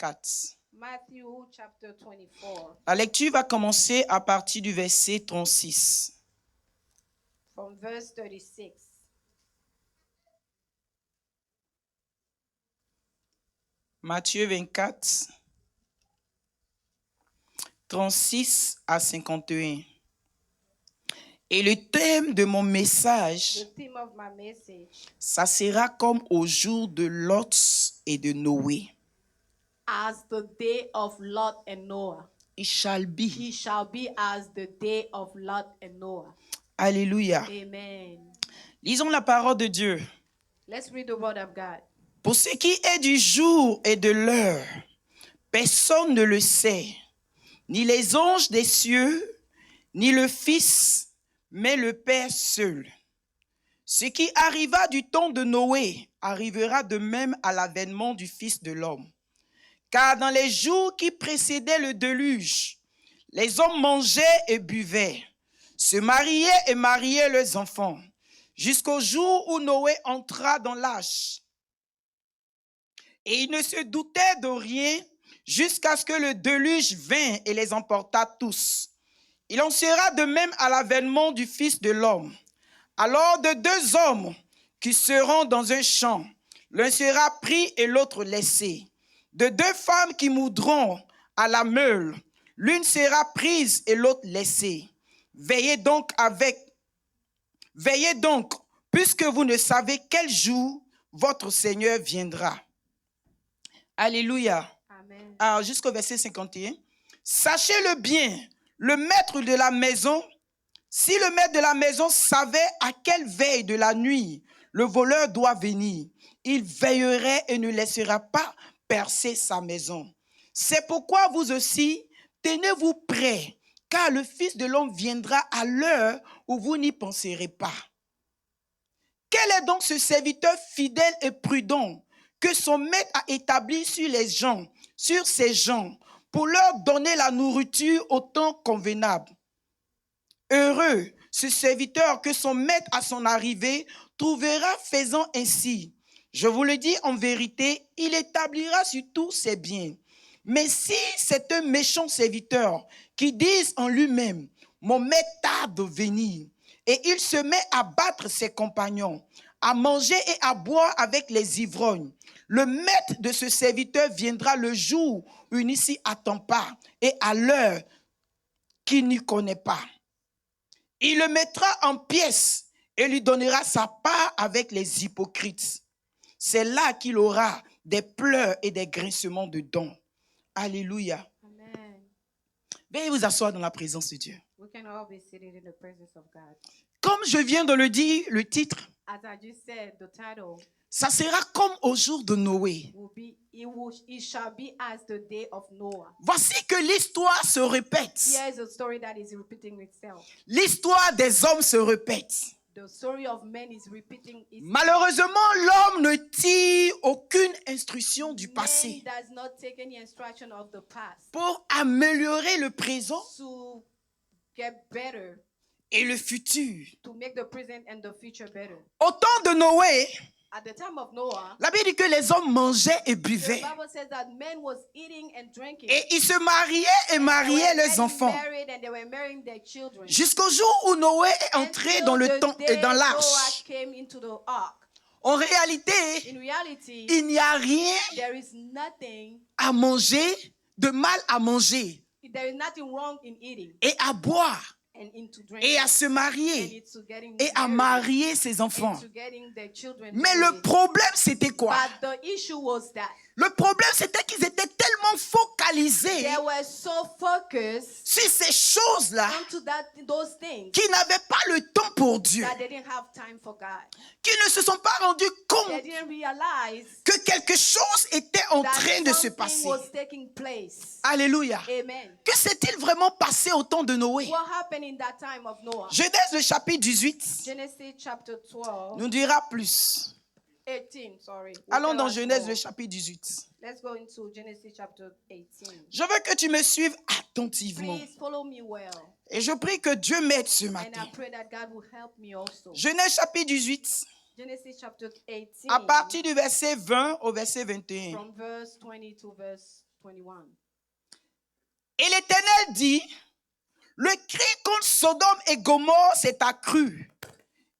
24. Matthew chapter 24, La lecture va commencer à partir du verset 36. from verse 36. Matthieu 24, 36 à 51. Et le thème de mon message, The theme of my message, ça sera comme au jour de Lot et de Noé. as the day of Lot and Noah. It shall be. He shall be as the day of Lot and Noah. Alléluia. Amen. Lisons la parole de Dieu. Let's read the word of God. Pour ce qui est du jour et de l'heure, personne ne le sait, ni les anges des cieux, ni le Fils, mais le Père seul. Ce qui arriva du temps de Noé arrivera de même à l'avènement du Fils de l'homme. Car dans les jours qui précédaient le déluge, les hommes mangeaient et buvaient, se mariaient et mariaient leurs enfants, jusqu'au jour où Noé entra dans l'âge. Et il ne se doutait de rien jusqu'à ce que le déluge vint et les emporta tous. Il en sera de même à l'avènement du Fils de l'homme. Alors de deux hommes qui seront dans un champ, l'un sera pris et l'autre laissé. De deux femmes qui moudront à la meule, l'une sera prise et l'autre laissée. Veillez donc, puisque vous ne savez quel jour votre Seigneur viendra. Alléluia. Amen. Alors, jusqu'au verset 51. Sachez-le bien, le maître de la maison, si le maître de la maison savait à quelle veille de la nuit le voleur doit venir, il veillerait et ne laissera pas percer sa maison. C'est pourquoi vous aussi, tenez-vous prêts, car le Fils de l'homme viendra à l'heure où vous n'y penserez pas. Quel est donc ce serviteur fidèle et prudent que son maître a établi sur ces gens, pour leur donner la nourriture au temps convenable? Heureux ce serviteur que son maître à son arrivée trouvera faisant ainsi. Je vous le dis en vérité, il établira sur tous ses biens. Mais si c'est un méchant serviteur qui dit en lui-même, mon maître tarde de venir, et il se met à battre ses compagnons, à manger et à boire avec les ivrognes, le maître de ce serviteur viendra le jour où il n'y s'y attend pas et à l'heure qu'il n'y connaît pas. Il le mettra en pièces et lui donnera sa part avec les hypocrites. C'est là qu'il aura des pleurs et des grincements de dents. Alléluia. Amen. Veuillez vous asseoir dans la présence de Dieu. We can all be seated in the presence of God. Comme je viens de le dire, le titre, As I just said, the title ça sera comme au jour de Noé. will be, it shall be as the day of Noah. Voici que l'histoire se répète. Here is a story that is repeating itself. L'histoire des hommes se répète. The story of men is repeating itself. Malheureusement, l'homme ne tire aucune instruction du Man passé does not take any instruction of the past pour améliorer le présent to get better, et le futur. to make the present and the future better. Au temps de Noé, At the time of Noah, la Bible dit que les hommes mangeaient et the buvaient. Bible says that men was eating and drinking. Et ils se mariaient et They mariaient were leurs getting enfants. married and they were marrying their children. Jusqu'au jour où Noé est entré Until dans le the temps et day dans Noah l'arche. came into the ark. En réalité, In reality, il n'y a rien there is nothing, à manger, de mal à manger there is nothing wrong in eating et à boire and into drinking et à se and marier into getting et à married marier ses enfants. and to getting their children Mais married. le problème, c'était quoi? But the issue was that Le problème, c'était qu'ils étaient tellement focalisés they were so focused sur ces choses-là onto those things qu'ils n'avaient pas le temps pour Dieu, that they didn't have time for God. qu'ils ne se sont pas rendus They compte didn't realize que quelque chose était en train de that se something passer. was taking place. Alléluia. Amen. Que s'est-il vraiment passé au temps de Noé? What happened in that time of Noah? Genèse, le chapitre 18, Genesis chapter 12, nous dira plus. 18, sorry. will Allons tell dans us Genèse, more. le chapitre 18. Let's go into Genesis chapter 18. Je veux que tu me suives attentivement. Please follow me well. Et je prie que Dieu m'aide ce And matin. I pray that God will help me also. Genèse, chapitre 18, Genesis chapter 18, à partir du verset 20 au verset 21. from verse 20 to verse 21. Et l'Éternel dit, le cri contre Sodome et Gomorrhe s'est accru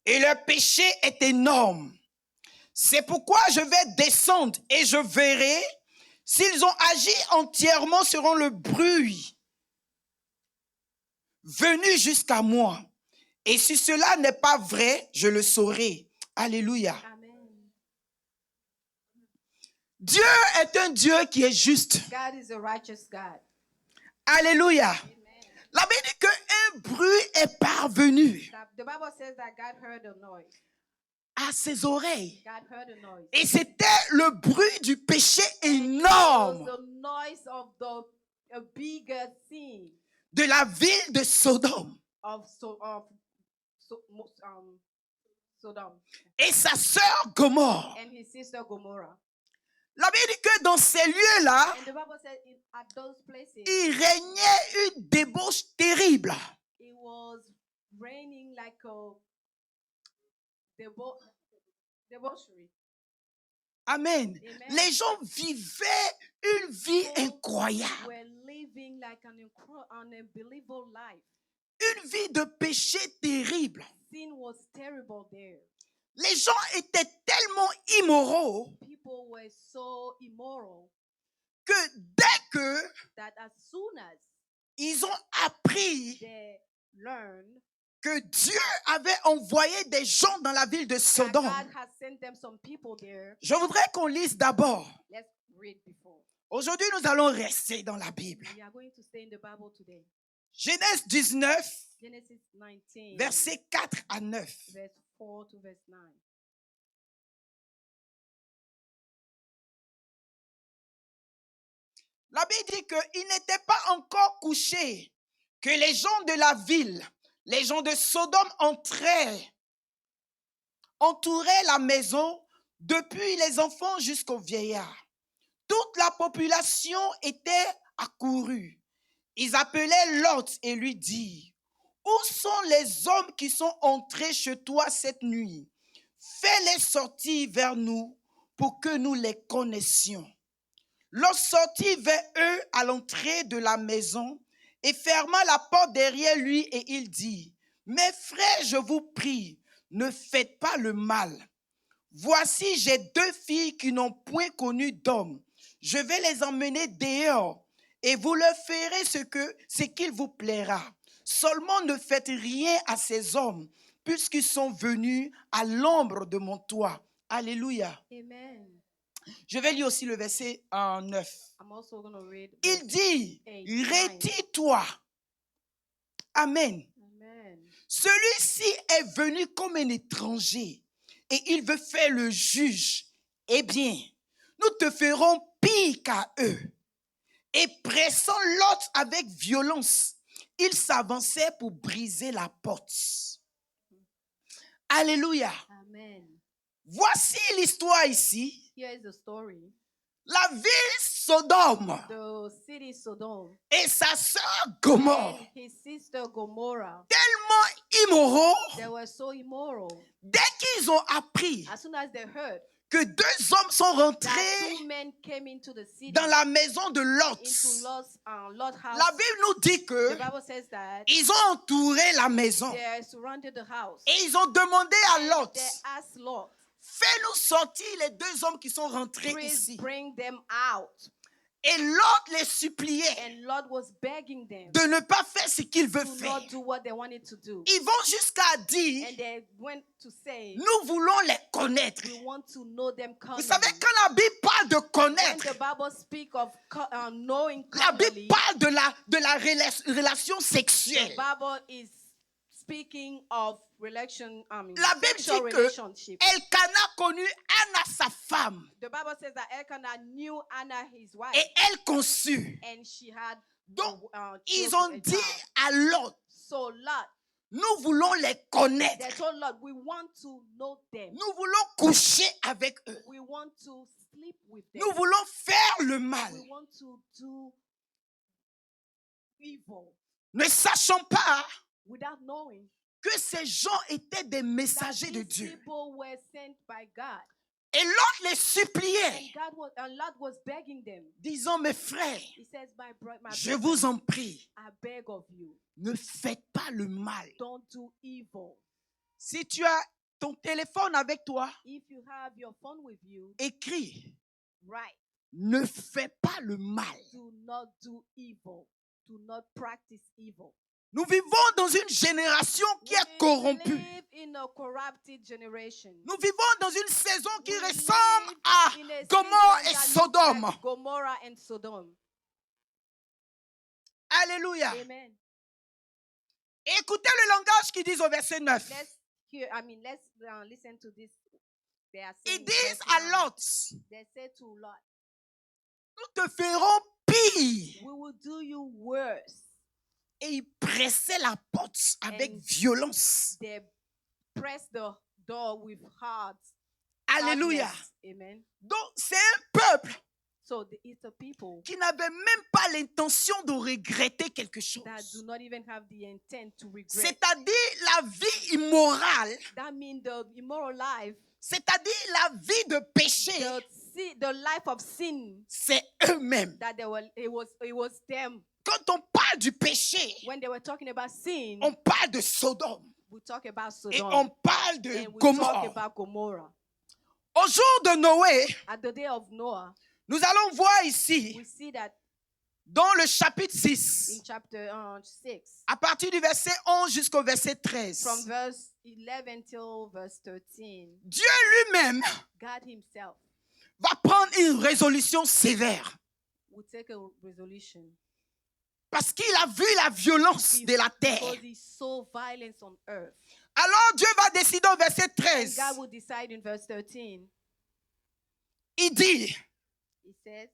et leur péché est énorme. C'est pourquoi je vais descendre et je verrai s'ils ont agi entièrement selon le bruit venu jusqu'à moi. Et si cela n'est pas vrai, je le saurai. Alléluia. Amen. Dieu est un Dieu qui est juste. God is a righteous God. Alléluia. Amen. La Bible dit qu'un bruit est parvenu The Bible says that God heard a noise. à ses oreilles. God heard a noise. Et c'était le bruit du péché It was énorme the noise of a bigger sin de la ville de Sodome. Sodom Et sa sœur Gomorrhe. and his sister Gomorrah. La Bible dit que dans ces lieux-là, And the Bible said at those places, il régnait une débauche terrible. it was raining like a debauchery. Amen. Amen. Les gens vivaient une vie incroyable. Were living like an unbelievable life. Une vie de péché terrible. Sin was terrible there. Les gens étaient tellement immoraux People were so immoral que dès que that as soon as ils ont appris they learned que Dieu avait envoyé des gens dans la ville de that Sodome, God has sent them some people there, je voudrais qu'on lise d'abord. let's read before. Aujourd'hui, nous allons rester dans la Bible. We are going to stay in the Bible today. Genèse 19, Genesis 19, versets 4 à 9. verse 4 to verse 9. La Bible dit qu'il n'était pas encore couché que les gens de la ville, les gens de Sodome entouraient la maison depuis les enfants jusqu'aux vieillards. Toute la population était accourue. Ils appelaient Lot et lui dirent, « Où sont les hommes qui sont entrés chez toi cette nuit? Fais-les sortir vers nous pour que nous les connaissions. » Lot sortit vers eux à l'entrée de la maison et ferma la porte derrière lui et il dit, « Mes frères, je vous prie, ne faites pas le mal. Voici, j'ai 2 filles qui n'ont point connu d'homme. Je vais les emmener dehors et vous leur ferez ce qu'il vous plaira. Seulement ne faites rien à ces hommes puisqu'ils sont venus à l'ombre de mon toit. » Alléluia. Amen. Je vais lire aussi le verset 9. I'm also going to read. Il dit, Eight, retire-toi. Amen. Amen. Celui-ci est venu comme un étranger et il veut faire le juge. Eh bien, nous te ferons pire qu'à eux. Et pressant Lot avec violence, il s'avançait pour briser la porte. Alléluia. Amen. Voici l'histoire ici. Here is the story. La ville Sodome The city Sodom et sa sœur Gomorrhe, and his sister Gomorrah, tellement immoraux, they were so immoral. dès qu'ils ont appris As soon as they heard que 2 hommes sont that rentrés 2 men came into the city, dans la maison de Lot, into Lot's house, la Bible nous dit que the Bible says that ils ont entouré la maison they surrounded the house. et ils ont demandé à Lot, They asked Lot, fais-nous sortir les 2 hommes qui sont rentrés please ici. bring them out. Et Lot les suppliait And Lot was begging them de ne pas faire ce qu'il veut to faire. not do what they wanted to do. Ils vont jusqu'à dire, And they went to say, nous voulons les connaître. we want to know them Vous carnally. savez, quand la Bible parle de When connaître, the Bible speaks of knowing la Bible carnally, parle de la relation the sexuelle. Bible is speaking of La Bible sexual dit que relationship. Elkanah connut Anna, sa femme, The Bible says that Elkanah knew Anna, his wife, et elle conçut. and she had Donc, a ils children, ont a dit child. à Lot, So Lot, nous voulons les they connaître. told Lot, we want to know them. Nous voulons coucher avec eux. We want to sleep with them. Nous voulons faire le mal. We want to do evil Ne sachant pas without knowing que ces gens étaient des that messagers de these Dieu. people were sent by God. Et l'autre les suppliait, And Lot was begging them. disant, mes frères, He says, my je brothers, vous en prie, I beg of you, ne faites pas le mal. don't do evil. Si tu as ton téléphone avec toi, If you have your phone with you, écris, write, ne fais pas le mal. do not do evil. Do not practice evil. Nous vivons dans une génération qui est corrompue. live in a corrupted generation. Nous vivons dans une saison qui We ressemble live à in a Gomorrhe et season that looks Sodome. like Gomorrah and Sodom. Alléluia. Amen. Écoutez le langage qu'ils disent au verset 9. Let's listen to this. They are Ils saying, disent verse à 9. Lot, They say to Lot, nous te ferons pire. we will do you worse. Et ils pressaient la porte avec And violence. They press the door with Alléluia. hardness. Amen. Donc c'est un peuple So it's a people qui n'avait même pas l'intention de regretter quelque chose. that do not even have the intent to regret. C'est-à-dire la vie immorale, That means the immoral life, c'est-à-dire la vie de péché, the life of sin. c'est eux-mêmes. That it was them. Quand on parle du péché, When they were talking about sin, on parle de Sodome we talk about et Sodom on parle de and we talk Gomorrhe. about Gomorrah. Au jour de Noé, At the day of Noah, nous allons voir ici, we see that dans le chapitre in 6, chapter 6, à partir du verset 11 jusqu'au verset 13, from verse 11 till verse 13, Dieu lui-même God himself va prendre une résolution sévère will take a resolution parce qu'il a vu la violence de la terre. because he saw violence on earth. Alors Dieu va décider au verset And 13. God will decide in verse 13. Il dit, He says,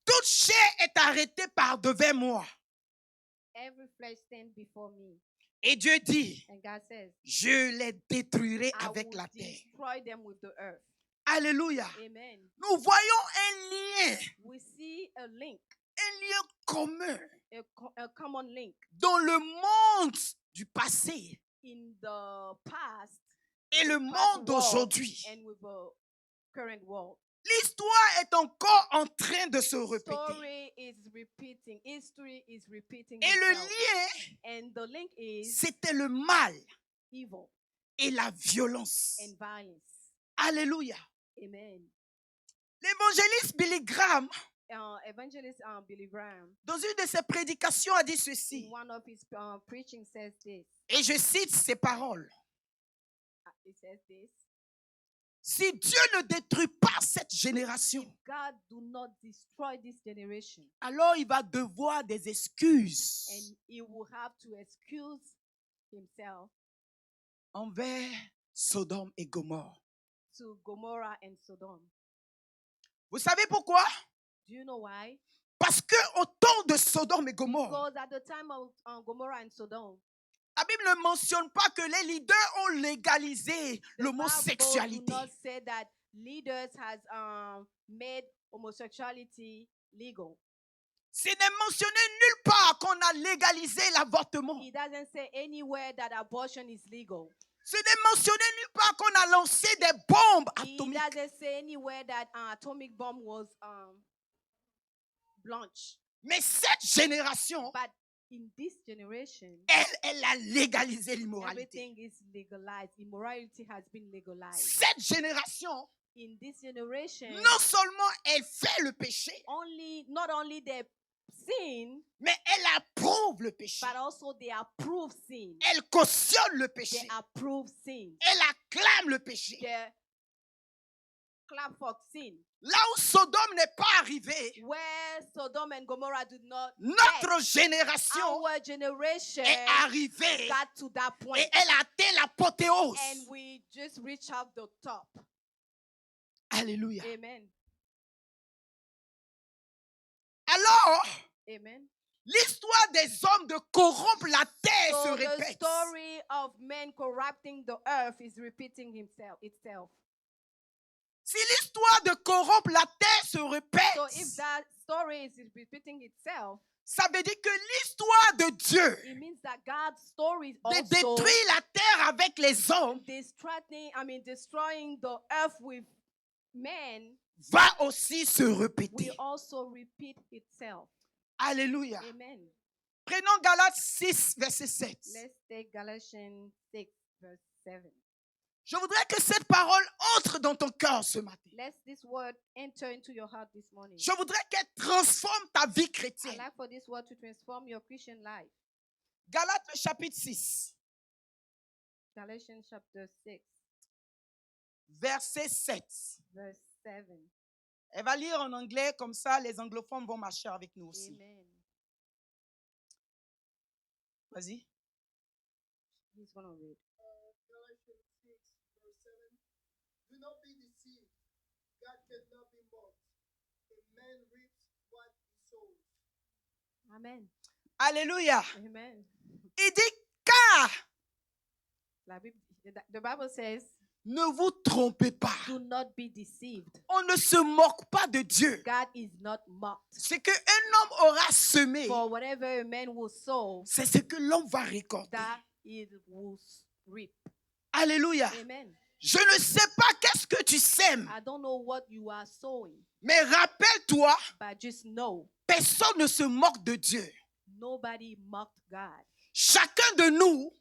toute chair est arrêtée par devant moi. every flesh stands before me. Et Dieu dit, And God says, je les détruirai I avec will la terre. destroy them with the earth. Alléluia. Amen. Nous voyons un lien We see a link, commun a common link dans le monde du passé in the past et le past monde world d'aujourd'hui. and with the current world. L'histoire est encore en train de se répéter. Story is repeating. History is repeating Et le itself. lien, And the link is c'était le mal evil et la violence. and violence. Alléluia. Amen. L'évangéliste Billy Graham, Evangelist Billy Graham, dans une de ses prédications, a dit in ceci. one of his preaching says this. Et je cite ses paroles. It says this. Si Dieu ne détruit pas cette génération, God do not destroy this generation, alors il va devoir des excuses and he will have to excuse himself envers Sodome et Gomorrhe. to Gomorrah and Sodom. Vous savez pourquoi? Do you know why? Parce que au temps de Sodome et Gomorrhe, Because at the time of Gomorrah and Sodom, la Bible ne mentionne pas que les leaders ont légalisé the Bible do l'homosexualité. not say that leaders has made homosexuality legal. Ce n'est mentionné nulle part qu'on a légalisé l'avortement. It doesn't say anywhere that abortion is legal. Ce n'est mentionné nulle part qu'on a lancé des bombes It atomiques. doesn't say anywhere that atomic bomb was launched. Mais cette génération, But in this generation, elle a légalisé l'immoralité. everything is legalized. Immorality has been legalized. Cette génération, In this generation, non seulement elle fait le péché, not only they sin, mais elle approuve le péché. but also they approve sin. Elle cautionne le They péché. approve sin. Elle acclame le péché. They clap for sin. Là où Sodome n'est pas arrivé, Where Sodom and Gomorrah did not notre get, génération our generation est arrivée got to that point. et elle a atteint l'apothéose. And we just reach out the top. Alléluia. Amen. Alors, Amen. l'histoire des hommes de corrompre la terre So se the répète. story of men corrupting the earth is repeating itself. Si l'histoire de corrompre la terre se So répète, if that story is repeating itself, ça veut dire que l'histoire de Dieu it means that God's story de also détruire la terre avec les hommes destroying the earth with men va aussi se will répéter. also repeat itself. Alléluia. Amen. Prenons Galates 6, verset 7. Let's take Galatians 6, verse 7. Je voudrais que cette parole entre dans ton cœur ce matin. Let this word enter into your heart this morning. Je voudrais qu'elle transforme ta vie I'd chrétienne. like for this word to transform your Christian life. Galates le chapitre 6, Galatians chapter 6, verset 7. verse 7. Elle va lire en anglais, comme ça les anglophones vont marcher avec nous aussi. Amen. Vas-y. He's going to read. Galatians 6, verse 7. Do not be deceived. God cannot be mocked. A man reaps what he sows. Amen. Alléluia. Amen. Il dit, car The Bible says, ne vous trompez pas. do not be deceived. On ne se moque pas de Dieu. God is not mocked. Ce qu'un homme aura semé, For whatever a man will sow, c'est ce que l'homme va récolter. that it will reap. Alléluia. Amen. Je ne sais pas qu'est-ce que tu sèmes, I don't know what you are sowing, mais rappelle-toi, but just know personne ne se moque de Dieu. nobody mocked God. Chacun de nous,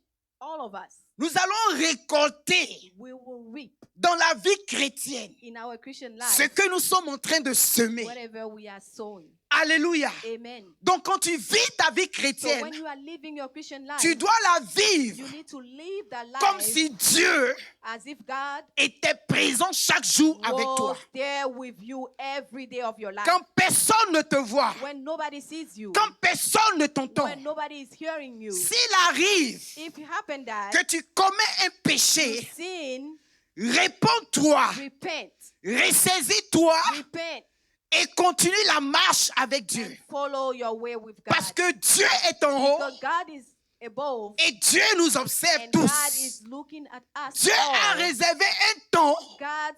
All of us, nous allons récolter we will reap dans la vie chrétienne in our Christian ce life que nous sommes en train de semer. whatever we are sowing. Alléluia. Amen. Donc quand tu vis ta vie So chrétienne, when you are living your Christian life, tu dois la you vivre need to live that comme life si Dieu as if God était présent chaque jour avec toi. was there with you every day of your life. Quand personne ne te voit, When nobody sees you, quand personne ne t'entend, when nobody is hearing you, s'il arrive if it happened that que tu commets un you péché, sin, réponds-toi, repent, ressaisis-toi repent, et continue la marche avec Dieu. and follow your way with God. Parce que Dieu est en haut Because God is above, et Dieu nous observe and God tous. is looking at us Dieu a all. réservé un temps God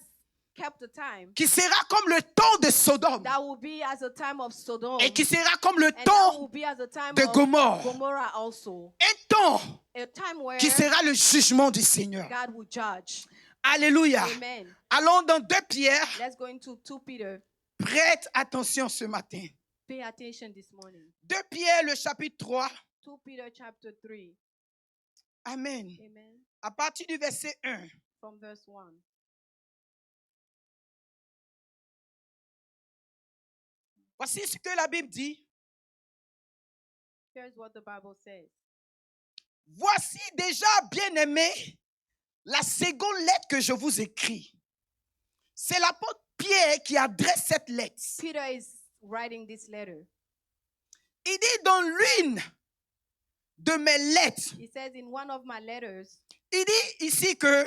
kept the time qui sera comme le temps de Sodome that will be as a time of Sodom, et qui sera comme le and that temps will be as a time de of Gomorrhe. Gomorrah also. Un temps A time where qui sera le jugement du Seigneur. God will judge. Alléluia. Amen. Allons dans 2 Pierre. Let's go into 2 Peter. Prête attention ce matin. Pay attention this morning. 2 Pierre, le chapitre 3. 2 Peter chapter 3. Amen. Amen. À partir du verset 1. From verse 1. Voici ce que la Bible dit. Here's what the Bible says. Voici déjà, bien-aimés, la seconde lettre que je vous écris. C'est l'apôtre Pierre qui adresse cette lettre. Peter is writing this letter. Il dit dans l'une de mes lettres, He says in one of my letters, il dit ici que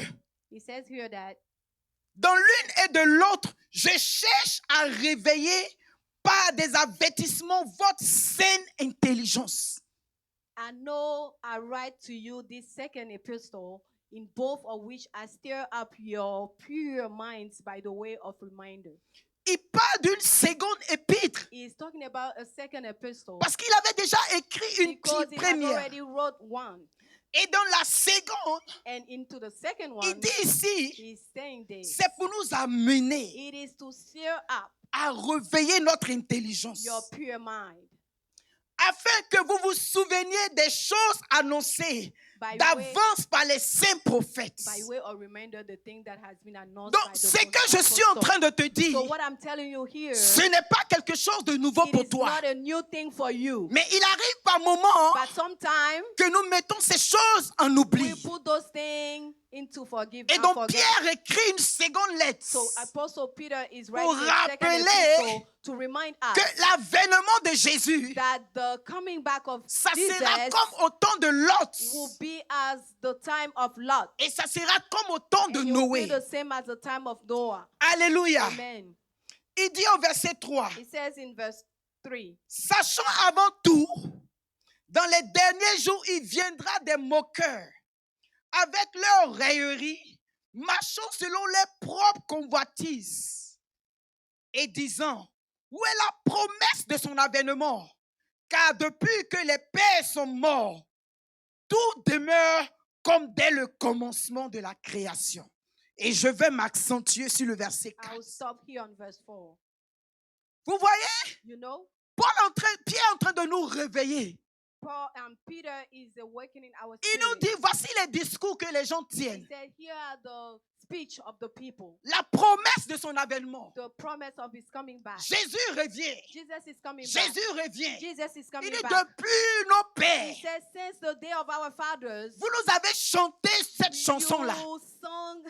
he says here that dans l'une et de l'autre, je cherche à réveiller par des avertissements votre saine intelligence. I know I write to you this second epistle, in both of which I stir up your pure minds by the way of reminder. Il parle d'une seconde épître He is talking about a second epistle parce qu'il avait déjà écrit une because he has première. already wrote one. Et dans la seconde, And into the second il one, dit ici, he's saying this. c'est pour nous amener It is to stir up à réveiller notre intelligence, your pure mind afin que vous vous souveniez des choses annoncées by way, d'avance par les saints prophètes. by way of reminder the thing that has been announced Donc, by the ce que je suis en apostles. train de te dire, So what I'm telling you here, ce n'est pas quelque chose de nouveau it pour is toi. not a new thing for you. Mais il arrive par moments But sometimes que nous mettons ces choses en oubli. we put those things into Et forgiveness. donc, Pierre écrit une seconde lettre So Apostle Peter is pour writing a second rappeler epistle to remind us que l'avènement de Jésus, that the coming back of ça Jesus sera comme au temps de Lot. will be as the time of Lot. Et ça sera comme au temps de And it will be Noé. the same as the time of Noah. Alléluia. Amen. Il dit au verset 3, It says in verse 3, sachant avant tout, dans les derniers jours, il viendra des moqueurs, avec leur raillerie, marchant selon leurs propres convoitises, et disant, Où est la promesse de son avènement? Car depuis que les pères sont morts, tout demeure comme dès le commencement de la création. Et je vais m'accentuer sur le verset I will 4. stop here on verse 4. Vous voyez, You know, Pierre est en train de nous réveiller. Paul and Peter is awakening our Il nous spirit. dit, voici les discours que les gens He tiennent. said, here are the speech of the people, La promesse de son avènement. the promise of his coming back. Jésus revient. Jesus is coming Jésus back. revient. Jesus is Il coming dit, back. depuis nos He pères, says, since the day of our fathers, vous nous avez chanté cette chanson-là. you sung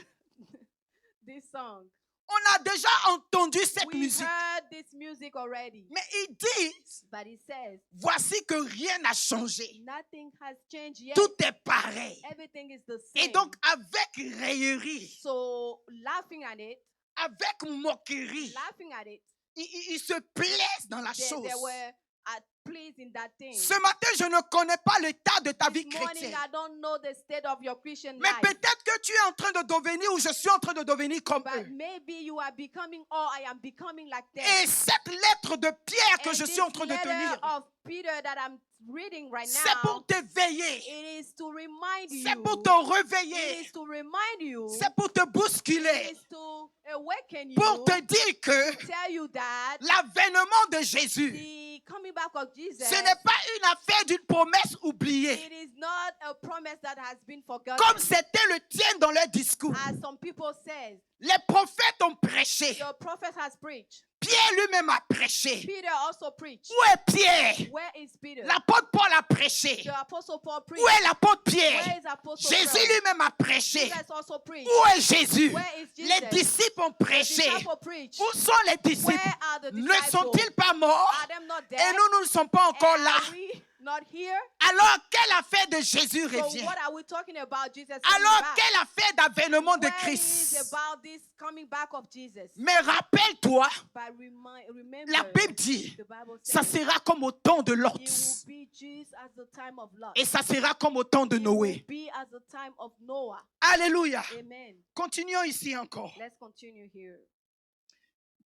this song. On a déjà entendu cette We musique. heard this music already. Mais il dit, But he says, voici que rien n'a changé. nothing has changed yet. Tout est pareil. Everything is the Et same. donc, avec raillerie, So laughing at it, avec moquerie, laughing at it, il se plaise dans la chose. they were at please in that thing. Ce matin, je ne connais pas l'état de ta vie This morning, chrétienne. I don't know the state of your Christian Mais life. peut-être que tu es en train de devenir ou je suis en train de devenir comme But eux. maybe you are becoming, or I am becoming like them. Et cette lettre de Pierre que And je this suis en train de te letter lire, of Peter that I'm reading right c'est pour now, t'éveiller. it is to remind C'est you. pour te It réveiller. is to remind you. C'est pour te bousculer. It is to awaken you. Pour te dire que Tell you that l'avènement de Jésus, the coming back of Jesus, ce n'est pas une affaire d'une promesse oubliée. it is not a promise that has been forgotten. Comme c'était le tien dans leur discours. As some people say, Les prophètes ont prêché. the prophet has preached. Pierre lui-même a prêché. Peter also preached. Où est Pierre? Where is Peter? L'apôtre Paul a prêché. The apostle Paul preached. Où est l'apôtre Where Pierre? is apostle Jésus Paul? lui-même a prêché. Jesus also preached. Où est Jésus? Where is Jesus? Les disciples ont The prêché. disciple preached. Où sont les disciples? Where are the Ne disciples? sont-ils pas morts? Are them not dead? Et nous ne sommes pas encore And là. are we not here? Alors, quelle affaire de Jésus So revient? what are we talking about? Jesus coming Alors, back. quelle affaire d'avènement de Where is Christ? about this coming back of Jesus? Mais rappelle-toi, But remember, la Bible dit, the Bible ça says, sera comme au temps de Lot. it will be just as the time of Lot. Et ça sera comme au temps de It will Noé. be as the time of Noah. Alléluia. Amen. Continuons ici encore. Let's continue here.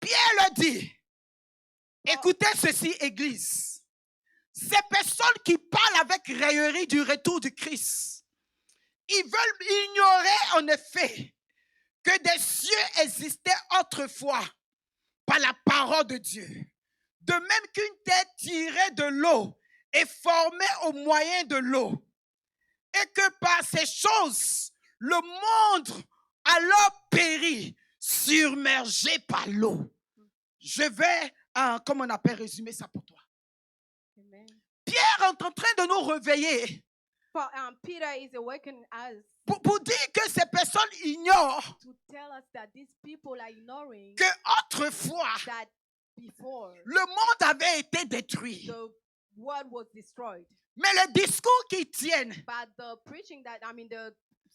Pierre leur dit, écoutez ceci, Église. Ces personnes qui parlent avec raillerie du retour du Christ, ils veulent ignorer en effet que des cieux existaient autrefois par la parole de Dieu. De même qu'une tête tirée de l'eau est formée au moyen de l'eau. Et que par ces choses, le monde alors périt, submergé par l'eau. Je vais, comment on appelle, résumer ça pour toi. Amen. Pierre est en train de nous réveiller Peter is awakening us pour dire que ces personnes ignorent to tell us that these people are ignoring que autrefois, that before le monde avait été détruit. the world was destroyed. Mais le discours qu'ils tiennent, But the preaching that, the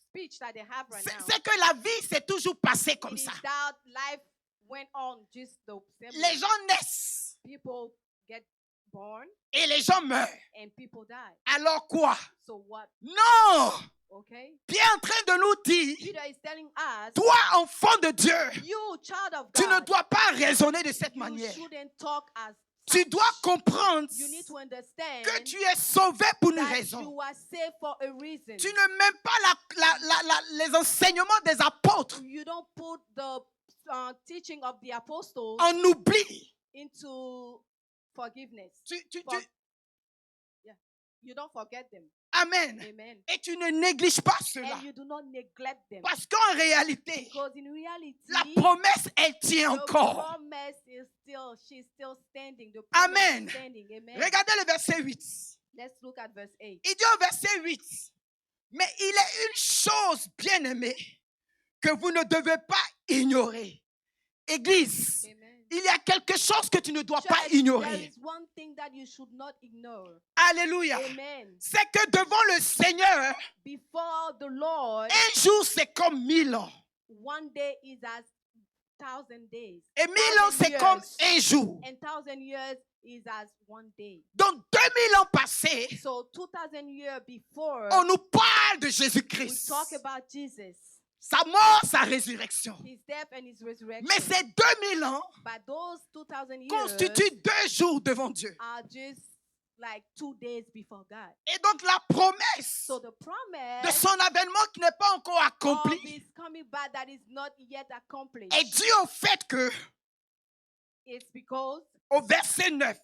speech that they have right now, c'est que la vie s'est toujours passée comme it is ça. that life went on just the same Les way. gens naissent People get born et les gens meurent. and people die. Alors quoi? So what? Non! Okay? Pierre est en train de nous dire, Peter is telling us, toi, enfant de Dieu, you child of tu ne God, dois pas raisonner de cette you manière. shouldn't talk as Tu such. dois comprendre You need to understand que tu es sauvé pour une that raison. you are saved for a reason. Tu ne mets pas les enseignements des apôtres You don't put the teaching of the apostles en oubli. into forgiveness. Tu- For- You don't forget them. Amen. Amen. Et tu ne négliges pas cela. And you do not neglect them. Parce qu'en réalité, Because in reality, la promesse, elle tient the encore. promise is still, she's still standing. The promise Amen. is standing. Amen. Regardez le verset 8. Let's look at verse 8. Il dit au verset 8, mais il est une chose, bien-aimée, que vous ne devez pas ignorer. Église, Amen. il y a quelque chose que tu ne dois pas Church, there ignorer. is one thing that you should not ignore. Alléluia. Amen. C'est que devant le Seigneur, Before the Lord, un jour c'est comme 1000 ans. one day is as 1,000 days. Et 1000 ans c'est comme un jour. And 1,000 years is as one day. Donc 2000 ans passés, So 2,000 years before, on nous parle de we Jésus-Christ. talk about Jesus. sa mort, sa résurrection. his death and his resurrection. Mais ces 2000 ans But those 2000 years constituent 2 jours devant Dieu. are just like 2 days before God. Et donc la promesse So the de promise son avènement qui n'est pas encore of accompli his coming back that is not yet accomplished est due au fait que, is because au verset 9,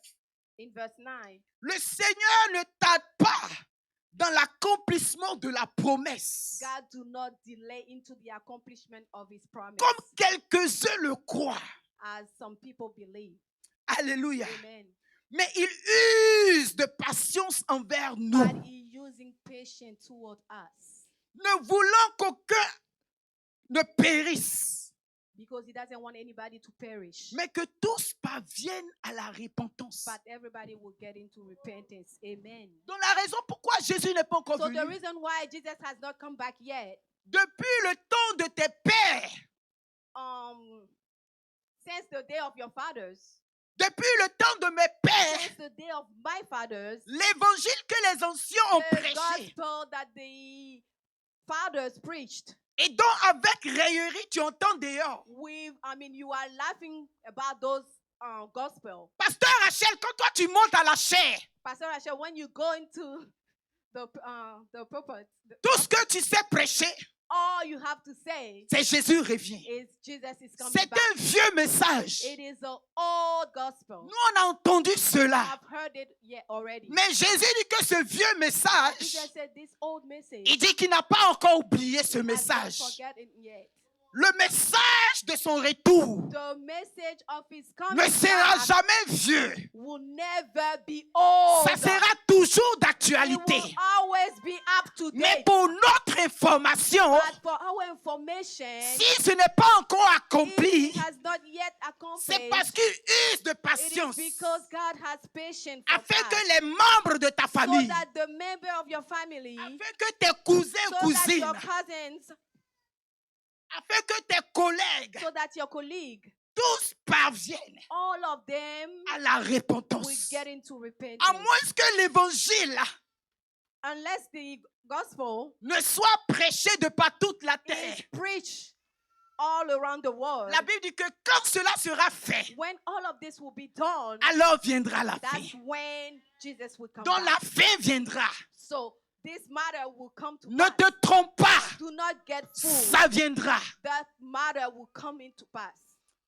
in verse 9, le Seigneur ne tarde pas dans l'accomplissement de la promesse, God do not delay into the accomplishment of his promise, comme quelques-uns le croient. as some people believe. Alléluia. Amen. Mais il use de patience envers nous, But he using patience toward us ne voulant qu'aucun ne périsse, because he doesn't want anybody to perish, mais que tous parviennent à la repentance. but everybody will get into repentance. Amen. Donc la raison pourquoi Jésus n'est pas encore So venu, the reason why Jesus has not come back yet, depuis le temps de tes pères, since the day of your fathers, depuis le temps de mes pères, since the day of my fathers, l'évangile que les anciens ont the prêché gospel that the fathers preached, et dont avec raillerie tu entends dehors. you are laughing about those gospel. Pasteur Rachel, quand toi tu montes à la chair, Pastor Rachel, when you go into the pulpit, tout ce que tu sais prêcher, all you have to say c'est Jésus revient. is Jesus is coming C'est back. un vieux message. It is an old gospel. Nous, on a entendu cela. I've heard it already. Mais Jésus dit que ce vieux message, Jesus said this old message, il dit qu'il n'a pas encore oublié ce has not message. forgotten yet. Le message de son retour The message of his coming ne sera back jamais vieux. will never be old. Ça sera toujours It d'actualité. will always be up to Mais date. pour notre information, But for our information, si ce n'est pas encore if accompli, it has not yet c'est parce accomplished, qu'il use de it is patience because God has patience for afin us, que les membres de ta so famille, that the member of your family, afin que tes cousins, so that cousines, your cousins, afin que tes collègues, so that your colleague, tous parviennent all of them à la will repentance. get into repentance. À moins que l'évangile Unless the gospel ne soit prêché de par toute la terre. is preached all around the world, La Bible dit que quand cela sera fait, when all of this will be done, alors viendra la fin. that's when Jesus will come Donc la back. fin viendra. So this matter will come to Ne pass. te trompe pas, Do not get fooled. ça viendra. That matter will come into pass.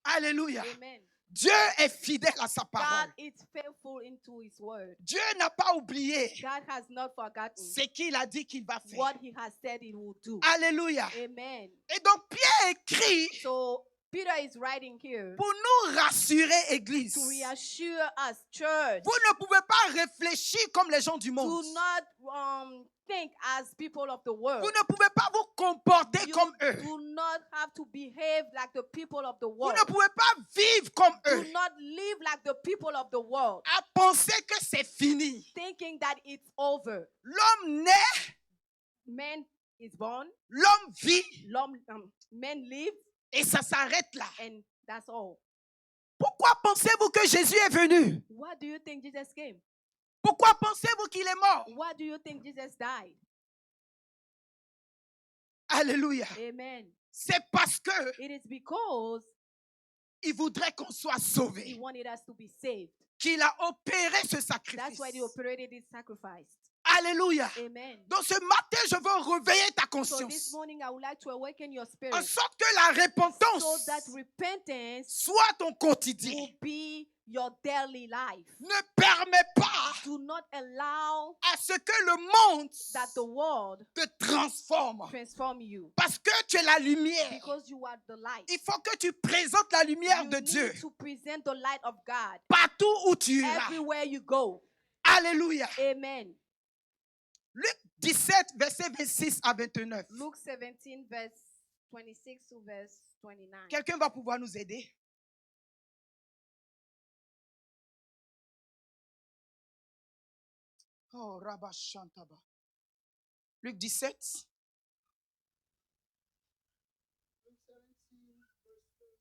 Alléluia. Amen. Dieu est fidèle à sa God parole. is faithful into his word. Dieu n'a pas oublié God has not forgotten ce qu'il a dit qu'il va faire. what he has said he will do. Alléluia. Amen. Et donc Pierre écrit So Peter is writing here pour nous rassurer, Église. to reassure us, church. Vous ne pouvez pas réfléchir comme les gens du monde. Do not think as people of the world. Vous ne pouvez pas vous comporter You comme eux. do not have to behave like the people of the Vous world. ne pouvez pas vivre comme Do eux. not live like the people of the world, À penser que c'est fini. thinking that it's over. L'homme naît, Man is born, l'homme vit men live, et ça s'arrête là. and that's all. Pourquoi pensez-vous que Jésus est venu? What do you think Jesus came? Pourquoi pensez-vous qu'il est mort? What do you think Jesus died? Alléluia. Amen. C'est parce que It is because il voudrait qu'on soit he sauvé wanted us to be saved. qu'il a opéré ce That's sacrifice. why he operated this sacrifice. Alléluia. Amen. Donc ce matin, je veux réveiller ta So this conscience morning I would like to awaken your en spirit sorte que la so repentance that repentance soit ton quotidien. will be your daily life. Ne permets pas Do not allow à ce que le monde that the world te transforme. transform you, Parce que tu es la lumière. because you are the light. Il faut que tu présentes la lumière You de need Dieu to present the light of God partout où tu iras. everywhere you go. Alléluia. Amen. Luc 17, verset 26 à 29. Luke 17, verse 26 to verse 29. Quelqu'un va pouvoir nous aider? Oh, Rabba Shantaba. Luc 17. Luke 17, verse 26.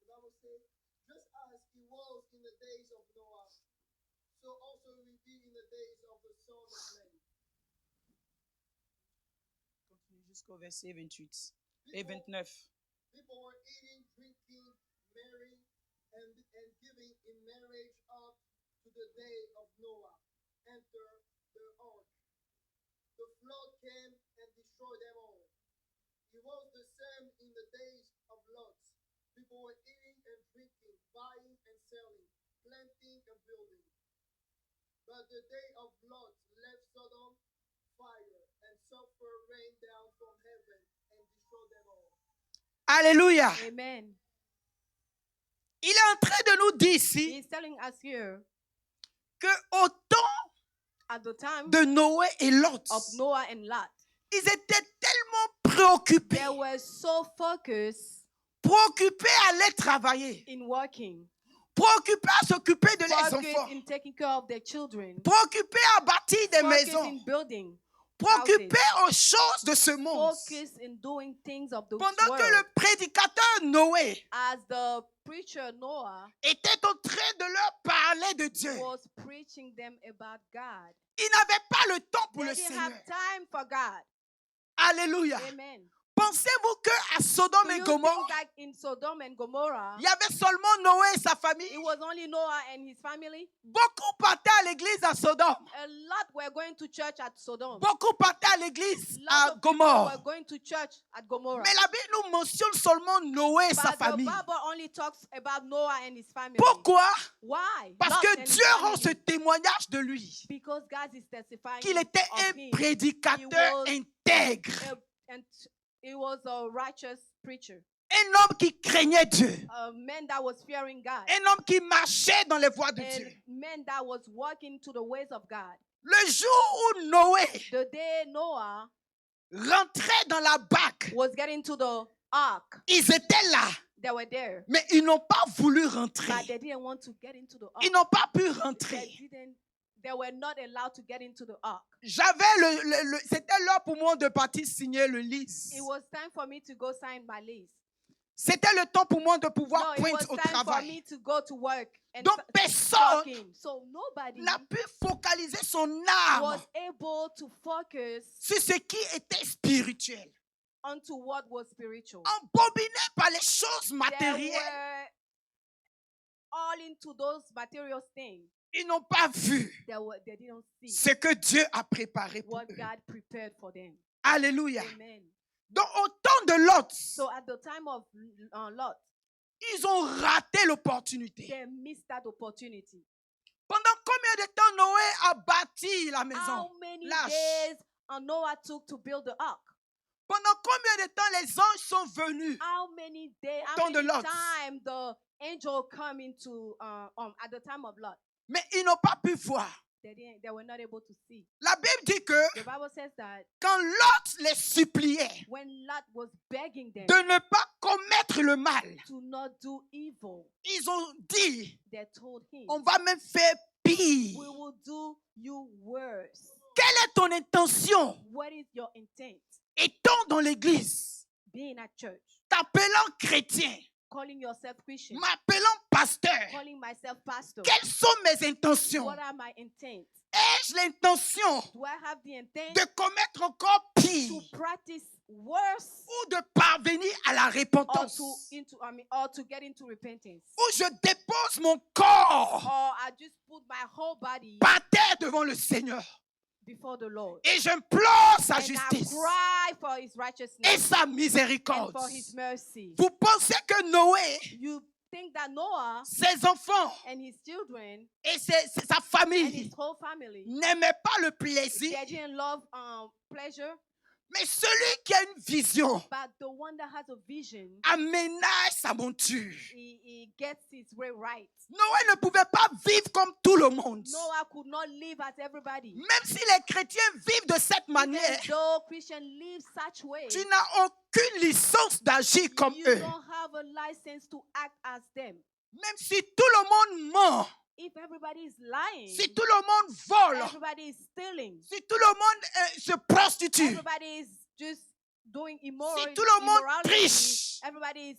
The Bible says, just as it was in the days of Noah, so also it will be in the days of the Son of Man. Jusqu'au verset 28 et People, 29. people were eating, drinking, marrying, and giving in marriage up to the day of Noah. Enter the ark. The flood came and destroyed them all. It was the same in the days of Lot. People were eating and drinking, buying and selling, planting and building. But the day of Lot left Sodom fire, and sulfur rained down from heaven and destroyed them all. Alléluia. Amen. Il est en train de nous dire ici He's telling us here, que au temps at the time de Noé et Lot, of Noah and Lot, ils étaient tellement préoccupés, they were so focused préoccupés à aller travailler, in working, préoccupés à s'occuper de leurs focused enfants, in taking care of their children, préoccupés à bâtir des focused maisons, in building, préoccupés aux choses de ce monde. focused in doing things of the Pendant que world. le prédicateur Noé As the preacher Noah était en train de leur parler de Dieu, was preaching them about God, il n'avait pas le temps pour they le didn't Seigneur. have time for God. Alléluia. Amen. Pensez-vous qu'à Sodome Do et you Gomorrhe, think that in Sodom and Gomorrah, il y avait seulement Noé et sa famille? it was only Noah and his family? Beaucoup partaient à l'église à Sodome. A lot were going to church at Sodom. Beaucoup partaient à l'église Lots à of people Gomorrhe. were going to church at Gomorrah. Mais la Bible nous mentionne seulement Noé et sa But the famille. Bible only talks about Noah and his family. Pourquoi? Why? Parce Lot que and his Dieu rend family. ce témoignage de lui, Because God is testifying qu'il était of un him. prédicateur He was intègre, And he was a righteous preacher, un homme qui craignait Dieu, a man that was fearing God, un homme qui marchait dans les voies de and Dieu. man that was walking to the ways of God. Le jour où Noé The day Noah rentrait dans la barque, was getting to the ark, ils étaient là, they were there, mais ils n'ont pas voulu but rentrer. they didn't want to get into the ark. Ils n'ont pas pu rentrer. They were not allowed to get into the ark. J'avais c'était l'heure pour moi de partir signer le lease. It was time for me to go sign my lease. C'était le temps pour moi de No, pouvoir it was pointer au time for travail. me to go to work and Donc start personne working. So nobody n'a pu focaliser son âme was able to focus sur ce qui était spirituel. onto what was spiritual. Embobiné par les choses They matérielles, were all into those material things. ils n'ont pas vu They didn't see ce que Dieu a préparé pour what eux. God prepared for them. Alléluia. Amen. Donc au temps de Lot, So at the time of Lot, ils ont raté l'opportunité. they missed that opportunity. Pendant combien de temps Noé a bâti la How maison? many L'arche. days Noah took to build the ark? Pendant combien de temps les anges sont venus? How many days? Temps How de many Lot. time the angel come into at the time of Lot? Mais ils n'ont pas pu voir. They were not able to see. La Bible dit que The Bible says that quand Lot les suppliait when Lot was begging them de ne pas commettre le mal, to not do evil, ils ont dit, they told him, on va même faire pire. we will do you worse. Quelle est ton intention What is your intent? étant dans l'église, Being at church, t'appelant chrétien, calling yourself Christian, m'appelant pasteur? calling myself pastor. Quelles sont mes intentions? What are my intent? Ai-je l'intention Do I have the intent de commettre encore pire to practice worse ou de parvenir à la or repentance? or to get into repentance? Où je dépose mon corps Or I just put my whole body par terre devant le Seigneur before the Lord et j'implore sa and I justice cry for his et righteousness sa and miséricorde. for his mercy. Vous pensez que Noé, You think that Noah ses enfants and his children et sa and famille his whole family, n'aimaient pas le plaisir, they didn't love pleasure, mais celui qui a une vision but the one that has a vision, aménage sa monture. he gets his way right. Noé ne pouvait pas vivre comme tout le monde. Noah could not live as everybody. Même si les chrétiens vivent de cette Even manière, though Christians live such way, tu n'as aucune licence d'agir comme you eux. don't have a license to act as them. Même si tout le monde ment, If everybody is lying, si tout le monde vole, everybody is stealing, si tout le monde se prostitue, everybody is just doing immoral, si tout le monde immorality, triche, everybody is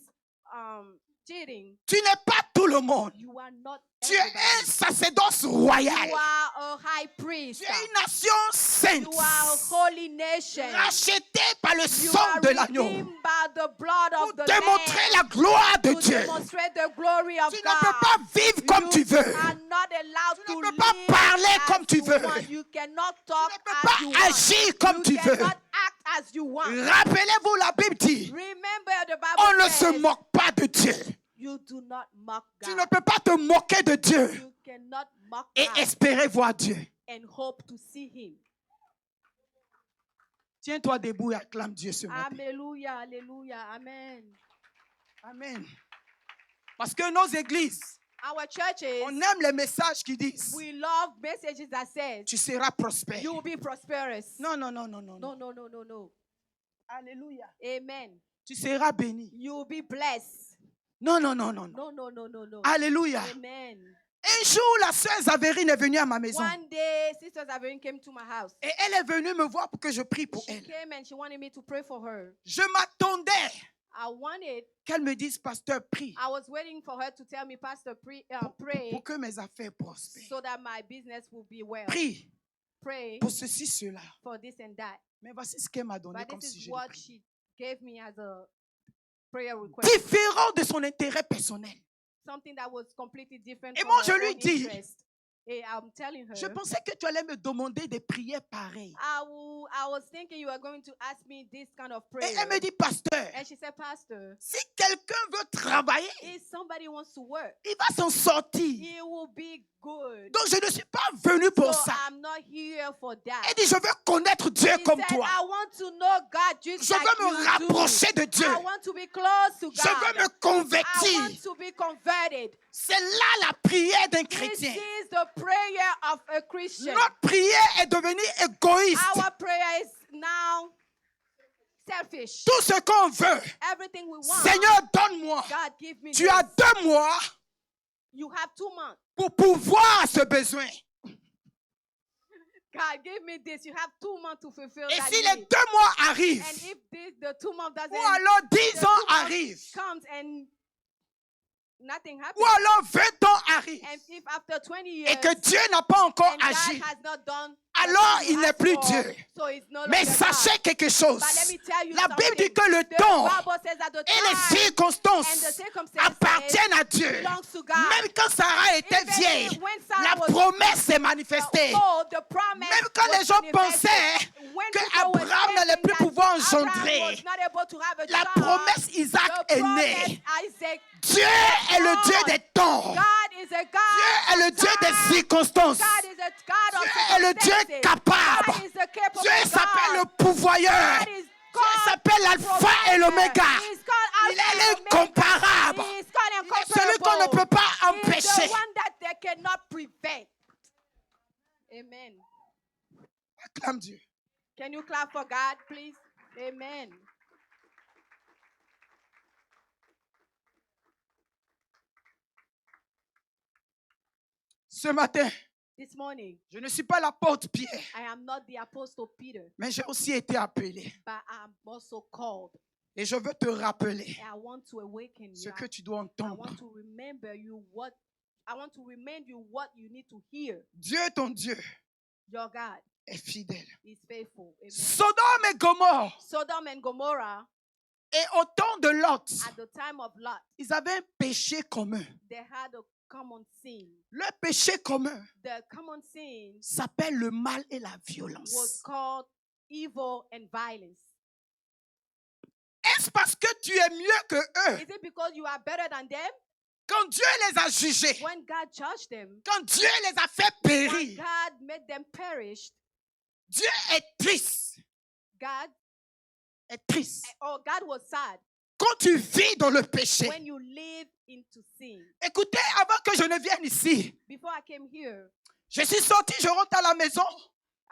cheating. tu n'es pas tout tout le monde. You are not Tu es un everybody. sacerdoce royal. You are a high priest. Tu es une nation sainte. You are a holy nation. Rachetée par le You sang are de l'agneau. redeemed by the blood Pour of the démontrer Lamb. la gloire de To Dieu. demonstrate the glory of Tu ne God. peux pas vivre comme tu veux. You are not allowed Tu to ne peux pas live parler as comme tu you veux. want. You cannot Tu talk ne peux as pas you want. agir comme You tu veux. cannot act as you want. Rappelez-vous, la Bible dit, Remember the on Bible ne se says moque pas de Dieu. you do not mock Tu God. ne peux pas te moquer de Dieu You cannot mock et God espérer voir Dieu. and hope to see Him. Tiens-toi debout et acclame Dieu ce matin. Hallelujah, hallelujah, amen. Amen. Parce que nos églises, Our churches, on aime les messages qui disent, we love messages that says tu seras prospère. you will be prosperous. Non, non, non, non, non. No, no, no, no, no. Alléluia. Amen. Tu seras béni. You will be blessed. Non, non, non, non, non. No, no, no, no, no. Alléluia. Amen. Un jour, la sœur Zaverine est venue à ma maison. One day, Sister Zaverin came to my house. Et elle est venue me voir pour que je prie pour She elle. came and she wanted me to pray for her. Je m'attendais I wanted, qu'elle me dise, pasteur, prie I was waiting for her to tell me, Pastor, pray pour que mes affaires prospèrent. so that my business will be well. Prie Pray pour ceci, cela. for this and that. Mais voici ce qu'elle m'a donné But comme this is sujet de what prière. she gave me as a prayer request. Différent de son intérêt personnel. Something that was completely different Et from moi, her je lui own dis, interest. And I'm telling her, Je pensais que tu allais me demander des prières pareilles. I was thinking you were going to ask me this kind of Et prayer. elle me dit, pasteur, And she said, Pastor, si quelqu'un veut travailler, if somebody wants to work, il va s'en sortir. it will be good. Donc je ne suis pas venu pour So ça. I'm not here for that. Elle dit, je veux connaître Dieu He comme said, toi. I want to know God just Je like veux me you rapprocher de do. Dieu. I want to be close to Je God. veux me I convertir. want to be converted. C'est là la prière d'un This chrétien. is the prayer of a Christian. Notre prière est devenue égoïste. Our prayer is now selfish. Tout ce qu'on veut, Everything we want, Seigneur, donne-moi. God give me Tu this. as 2 mois You have 2 months. pour pouvoir ce besoin. God give me this. You have 2 months to fulfill Et that si les need. 2 mois arrivent, And if the 2 months doesn't ou alors 10 the ans 2 months arrivent, comes and nothing happens, ou alors 20 ans arrivent, and if after 20 years et que Dieu n'a pas encore and God agi, has not done alors what you il n'est asked plus for, Dieu. so it's no Mais longer sachez God. quelque chose. But let me tell you La Bible something. dit que le The temps Bible says that the et les time and circonstances the circumstances appartiennent à Dieu. belongs to God. Même quand Sarah était Even vieille, when Sarah la was promesse s'est manifestée. Oh, the promise Même quand was les gens manifested. pensaient When que people were Abraham n'allait thinking plus that pouvoir Abraham engendrer, was not able to have a la child, promesse Isaac the est promise née. Isaac, Dieu est le Dieu des temps. God is a God Dieu est le of Dieu des time. circonstances. God is a God of Dieu est le Dieu circumstances. capable. God is a capable Dieu s'appelle le God. pourvoyeur. God is Dieu called s'appelle l'alpha et l'oméga. He is called Il Alpha est and Omega. l'incomparable. He is called Il est celui qu'on ne incomparable. peut pas He is empêcher. the one that they cannot prevent. Amen. Acclame Dieu. Can you clap for God, please? Amen. Ce matin, This morning, je ne suis pas l'apôtre Pierre, I am not the apostle Peter, mais j'ai aussi été appelé. but I'm also called. Et je veux te rappeler And I want to awaken ce you. que tu dois I entendre. want to remember you what I want to remind you what you need to hear. Dieu, ton Dieu, Your God est fidèle. is faithful. Amen. Sodome et Gomorrhe, Sodom and Gomorrah, et au temps de Lot, at the time of Lot, ils avaient un péché commun. they had a common sin. Le péché commun The common sin s'appelle le mal et la was violence. called evil and violence. Est-ce parce que tu es mieux que eux? Is it because you are better than them? Quand Dieu les a jugés, When God judged them, quand Dieu les a fait when périr, God made them perish, Dieu est triste. God Oh, God was sad quand tu vis dans le péché. when you live into sin. Écoutez, avant que je ne vienne ici, Before I came here, je suis sorti, je rentre à la maison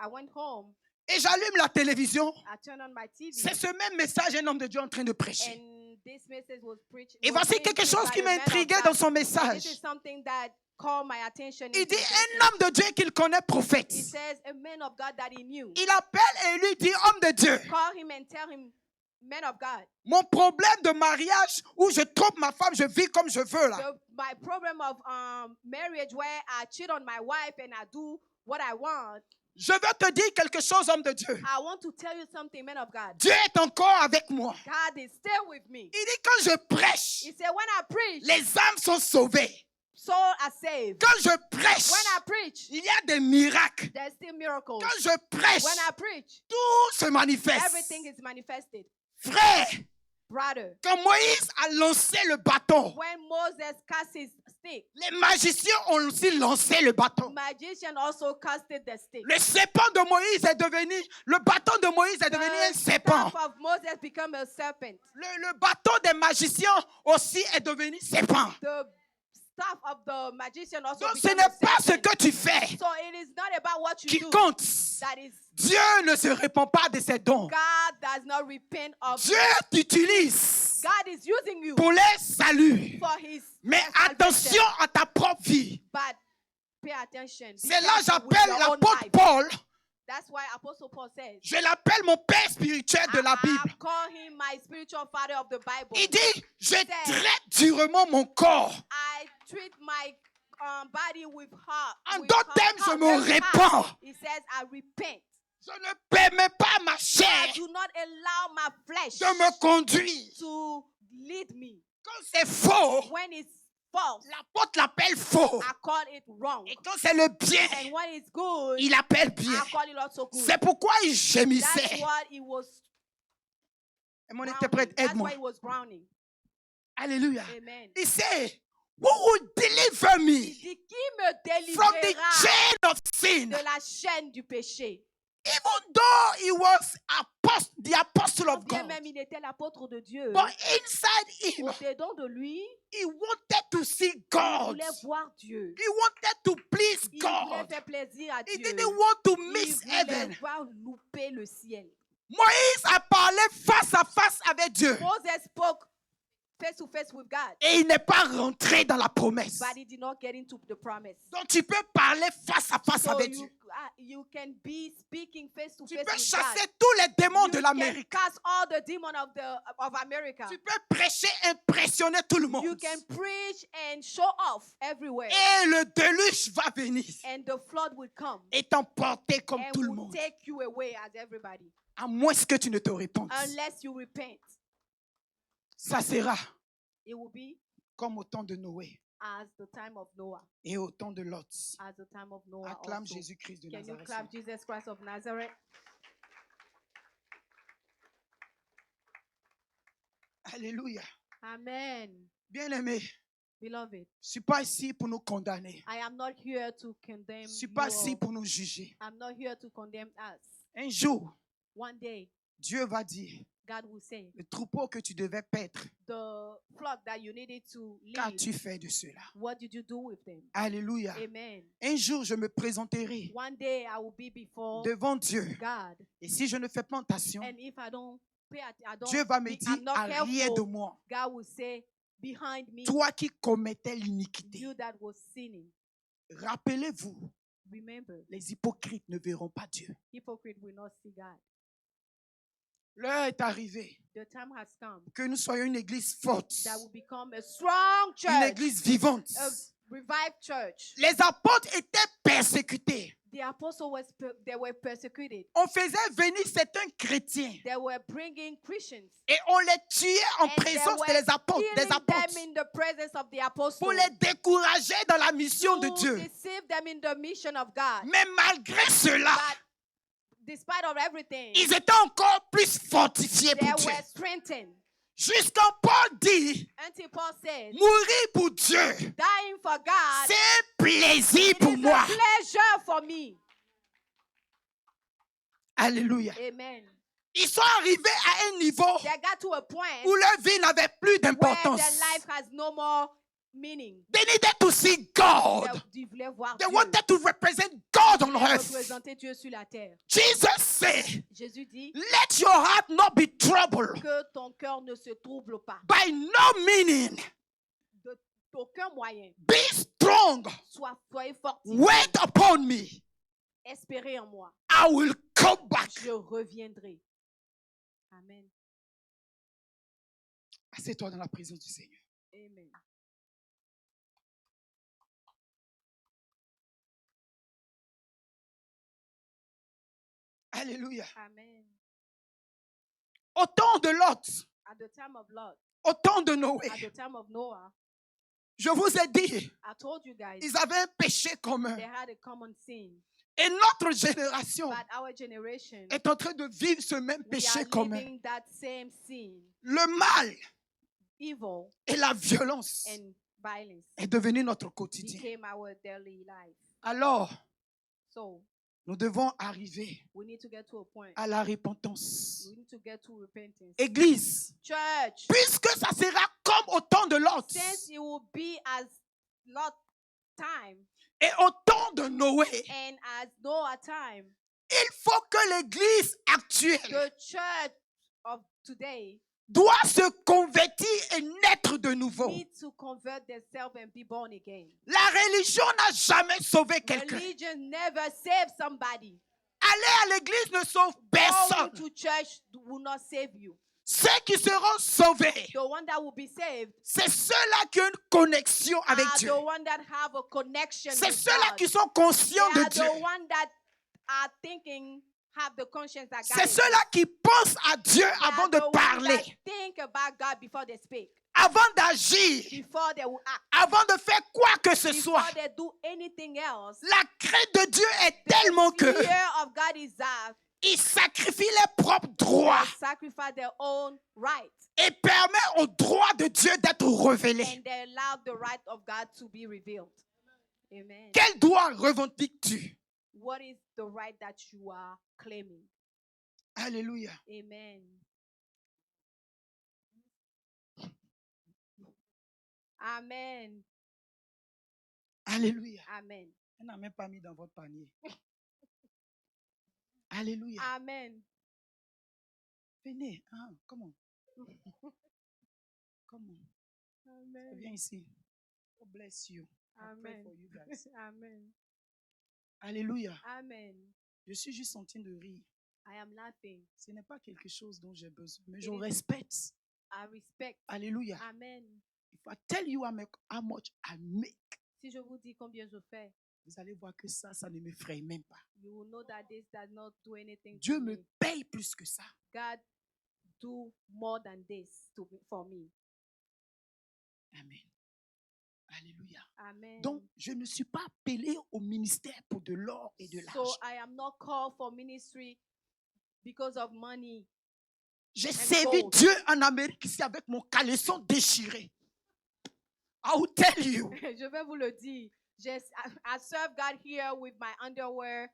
I went home, et j'allume la télévision. I turned on my TV, C'est ce même message un homme de Dieu en train de prêcher. and this message was preached. Et was voici being quelque preached chose by qui a man of m'intriguait God. dans son And this message. is something that called my attention. Il into dit this un message. homme de Dieu qu'il connaît prophète. He says a man of God that he knew. Il appelle et lui dit homme de Dieu. Call him and tell him, Men of God, Mon problème de mariage où je trompe ma femme, je vis comme je veux là. my problem of marriage where I cheat on my wife and I do what I want, Je veux te dire quelque chose, homme de Dieu. I want to tell you something, men of God. Dieu est encore avec moi. God is still with me. Il dit quand je prêche, He said, when I preach, les âmes sont sauvées. souls are saved. Quand je prêche, When I preach, il y a des miracles. there's still miracles. Quand je prêche, When I preach, tout se manifeste. everything is manifested. Frère, Brother, quand Moïse a lancé le bâton, when Moses cast his stick, les magiciens ont aussi lancé le bâton. magician also casted the stick. Le serpent de Moïse est devenu, le bâton de Moïse est devenu un The serpent. staff of Moses became a serpent. Le bâton des magiciens aussi est devenu serpent. The staff of the magician also Donc ce became n'est a pas ce serpent. que tu fais So it is not about what you qui do. compte. That is, Dieu ne se répand pas de ses dons. God does not repent of. Dieu t'utilise God is using you pour les saluts. for His. Mais salvation. attention à ta propre vie. But pay attention. Be C'est là que careful with j'appelle your own l'apôtre life. Paul. That's why Apostle Paul says, Je l'appelle mon père spirituel de la I Bible. call him my spiritual father of the Bible. Il dit, je traite durement mon corps. I treat my body with heart. En with d'autres termes, je me very hard. répands. He says, I repent. Je ne permets pas à ma I chair do not allow my flesh de me conduire. to lead me. Quand c'est faux, When it's false, l'apôtre l'appelle faux. I call it wrong. Et quand c'est le bien, And when it's good, il appelle bien. I call it also good. C'est pourquoi il That's gémissait. what he was Et mon grounding. interprète, That's aide-moi. why he was grounding. Alléluia. Amen. Il sait, who will deliver Il me dit, qui me from the délivrera chain of sin? de la chaîne du péché? Even though he was the apostle of Bien God. même, il était l'apôtre de Dieu. But inside him, Au-dedans de lui, he wanted to see il God. voulait voir Dieu. He wanted to please Il voulait God. faire plaisir à He Dieu. didn't want to Il miss voulait heaven. voir louper le ciel. Moïse a parlé face à face avec Dieu. Moses spoke face to face with God, Et il n'est pas rentré dans la promesse. but he did not get into the promise. Donc tu peux parler face à face So avec Dieu. you can be speaking face to Tu face peux with chasser God. tous les démons You de can l'Amérique. cast all the demons of America. Tu peux prêcher, impressionner tout le monde. You can preach and show off everywhere. Et le déluge va venir And the flood will come et t'emporter comme and tout le will monde. take you away as everybody. À moins que tu ne te répandes. Unless you repent, Ça sera it will be comme au temps de Noé as the time of Noah. et au temps de Lot. As the time of Noah Acclame also. Jésus-Christ de Can you Nazareth. clap Jesus Christ of Nazareth? Alléluia. Amen. Bien-aimé, Beloved, je ne suis pas ici pour nous condamner. I am not here to condemn Je ne suis you pas all. ici pour nous juger. I'm not here to condemn us. Un jour, One day, Dieu va dire, God will say, le troupeau que tu devais paître, the flock that you needed to qu'as-tu lead, fait de cela? what did you do with them? Alléluia. Amen. Un jour, je me présenterai One day I will be before devant Dieu. God, Et si je ne fais pas attention, and if I don't I don't, Dieu va me I'm dire, not arrière de careful, moi, God will say, behind me, toi qui commettais l'iniquité. you that was sinning. Rappelez-vous, Remember, les hypocrites ne verront pas Dieu. hypocrite will not see God. L'heure est arrivée The time has come que nous soyons une église forte, that will become a strong une church, église vivante. a revived church. Les apôtres étaient persécutés. The apostles they were persecuted. On faisait venir certains chrétiens They were bringing Christians et on les tuait en and présence they were des apôtres, killing them in the presence of the apostles pour les décourager dans la mission de to Dieu. deceive them in the mission of God. Mais malgré cela, But despite of everything, ils étaient encore plus fortifiés they pour Dieu. were strengthened. Jusqu'en Paul dit, Until Paul said, mourir pour Dieu, dying for God c'est un plaisir pour is moi. a pleasure for me. Alléluia. Amen. Ils sont arrivés à un niveau They got to a point où leur vie n'avait plus where d'importance. their life has no more meaning. They needed to see God. Ils voulaient voir They Dieu. wanted to represent God on Ils voulaient earth. représenter Dieu sur la terre. Jesus said, Jésus dit let your heart not be troubled que ton cœur ne se trouble pas. by no meaning. D'aucun moyen. Be strong. Soyez fortifiés. Wait upon me. Espérez en moi. I will come back. Je reviendrai. Amen. Assieds-toi dans la présence du Seigneur. Amen. Alléluia. Amen. Au temps de Lot, At the time of Lot, au temps de Noé, at the time of Noah, je vous ai dit, I told you guys ils avaient un péché commun. they had a common sin. Et notre génération But our generation, est en train de vivre ce même we péché are commun. living that same sin. Le mal Evil et la violence and violence est devenu notre quotidien. became our daily life. Alors, So nous devons arriver we need to get to a point. à la repentance. We need to get to repentance. Église, Church, puisque ça sera comme au temps de Lot since it will be as Lot time et au temps de Noé, and as Noah time, il faut que l'Église actuelle the church of today doit se convertir et naître de nouveau. need to convert themselves and be born again. La religion n'a jamais sauvé quelqu'un. Religion never saves somebody. Aller à l'église ne sauve Going personne. to church will not save you. Ceux qui seront sauvés, The one that will be saved c'est ceux-là qui ont une connexion avec are Dieu. the one that have a connection C'est with ceux-là God. qui sont conscients They de are Dieu. the one that are thinking, have the conscience that God C'est is. ceux-là qui pensent à Dieu They avant are de the one parler, that think about God before they speak, avant d'agir, before they will act, avant de faire quoi que ce before soit. they do anything else. La crainte de Dieu est tellement que Fear of God is that ils sacrifient leurs propres droits they sacrifice their own right et permet au droit de Dieu d'être révélé. and they allow the right of God to be revealed. Amen. Quel droit revendiques-tu? What is the right that you are claiming? Alléluia. Amen. Amen. Alléluia. Amen. Elle n'a même pas mis dans votre panier. Alléluia. Amen. Venez. Ah, comment? Comment? Amen. Viens ici. God bless you. I pray Amen. for you guys. Amen. Alléluia. Amen. Je suis juste en train de rire. I am laughing. Ce n'est pas quelque chose dont j'ai besoin, mais It je is- respecte. I respect. Alléluia. Amen. If I tell you how much I make, Si je vous dis combien je fais, vous allez voir que ça ne m'effraie même pas. you will know that this does not do anything Dieu to me me. paye plus que ça. God do more than this for me. Amen. Alléluia. Amen. Donc, je ne suis pas appelé au ministère pour de l'or et de So l'argent. I am not called for ministry because of money. J'ai and servi gold. Dieu en Amérique ici avec mon caleçon déchiré. I will tell you. Je vais vous le dire. I serve God here with my underwear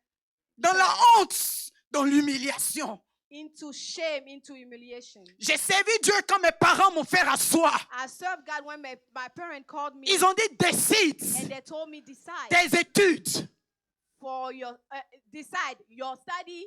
Dans la honte, dans l'humiliation. into shame, into humiliation. J'ai servi Dieu quand mes parents m'ont fait asseoir. I served God when my parents called me Ils ont dit and décide they told me decide tes études for your decide your study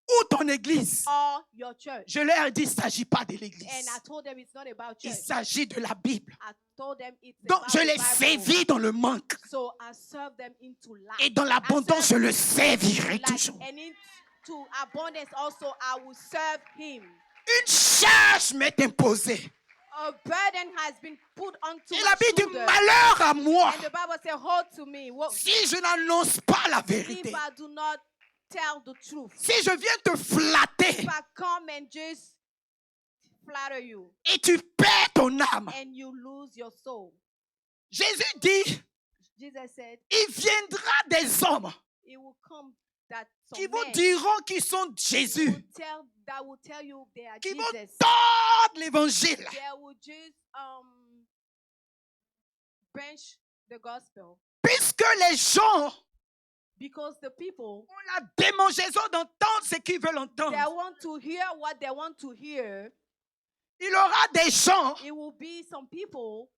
ou ton église. or your church. Je leur ai dit, il ne s'agit pas de l'église. And I told them it's not about Il church. s'agit de la Bible. I told them it's Donc, about je the les Bible. servis dans le manque. So I serve them into lack. Et dans l'abondance, je le servirai Like, toujours. and into abundance also I will serve him. Une charge m'est imposée. A burden has been put onto Et my la Bible dit, shoulder. malheur à moi And the Bible says, hold to me. si je n'annonce pas la If vérité. I do not tell the truth. Si je viens te flatter If I come and just flatter you et tu perds ton âme. and you lose your soul. Jésus dit, Jesus said, il viendra des hommes it will come that qui some vous men diront qu'ils sont Jésus, will tell you they are qui vont Jesus. tordre l'évangile. They will just bench the gospel Puisque les gens because the people ont la démangeaison d'entendre ce qu'ils veulent entendre. they want to hear what they want to hear. Il y aura des gens It will be some people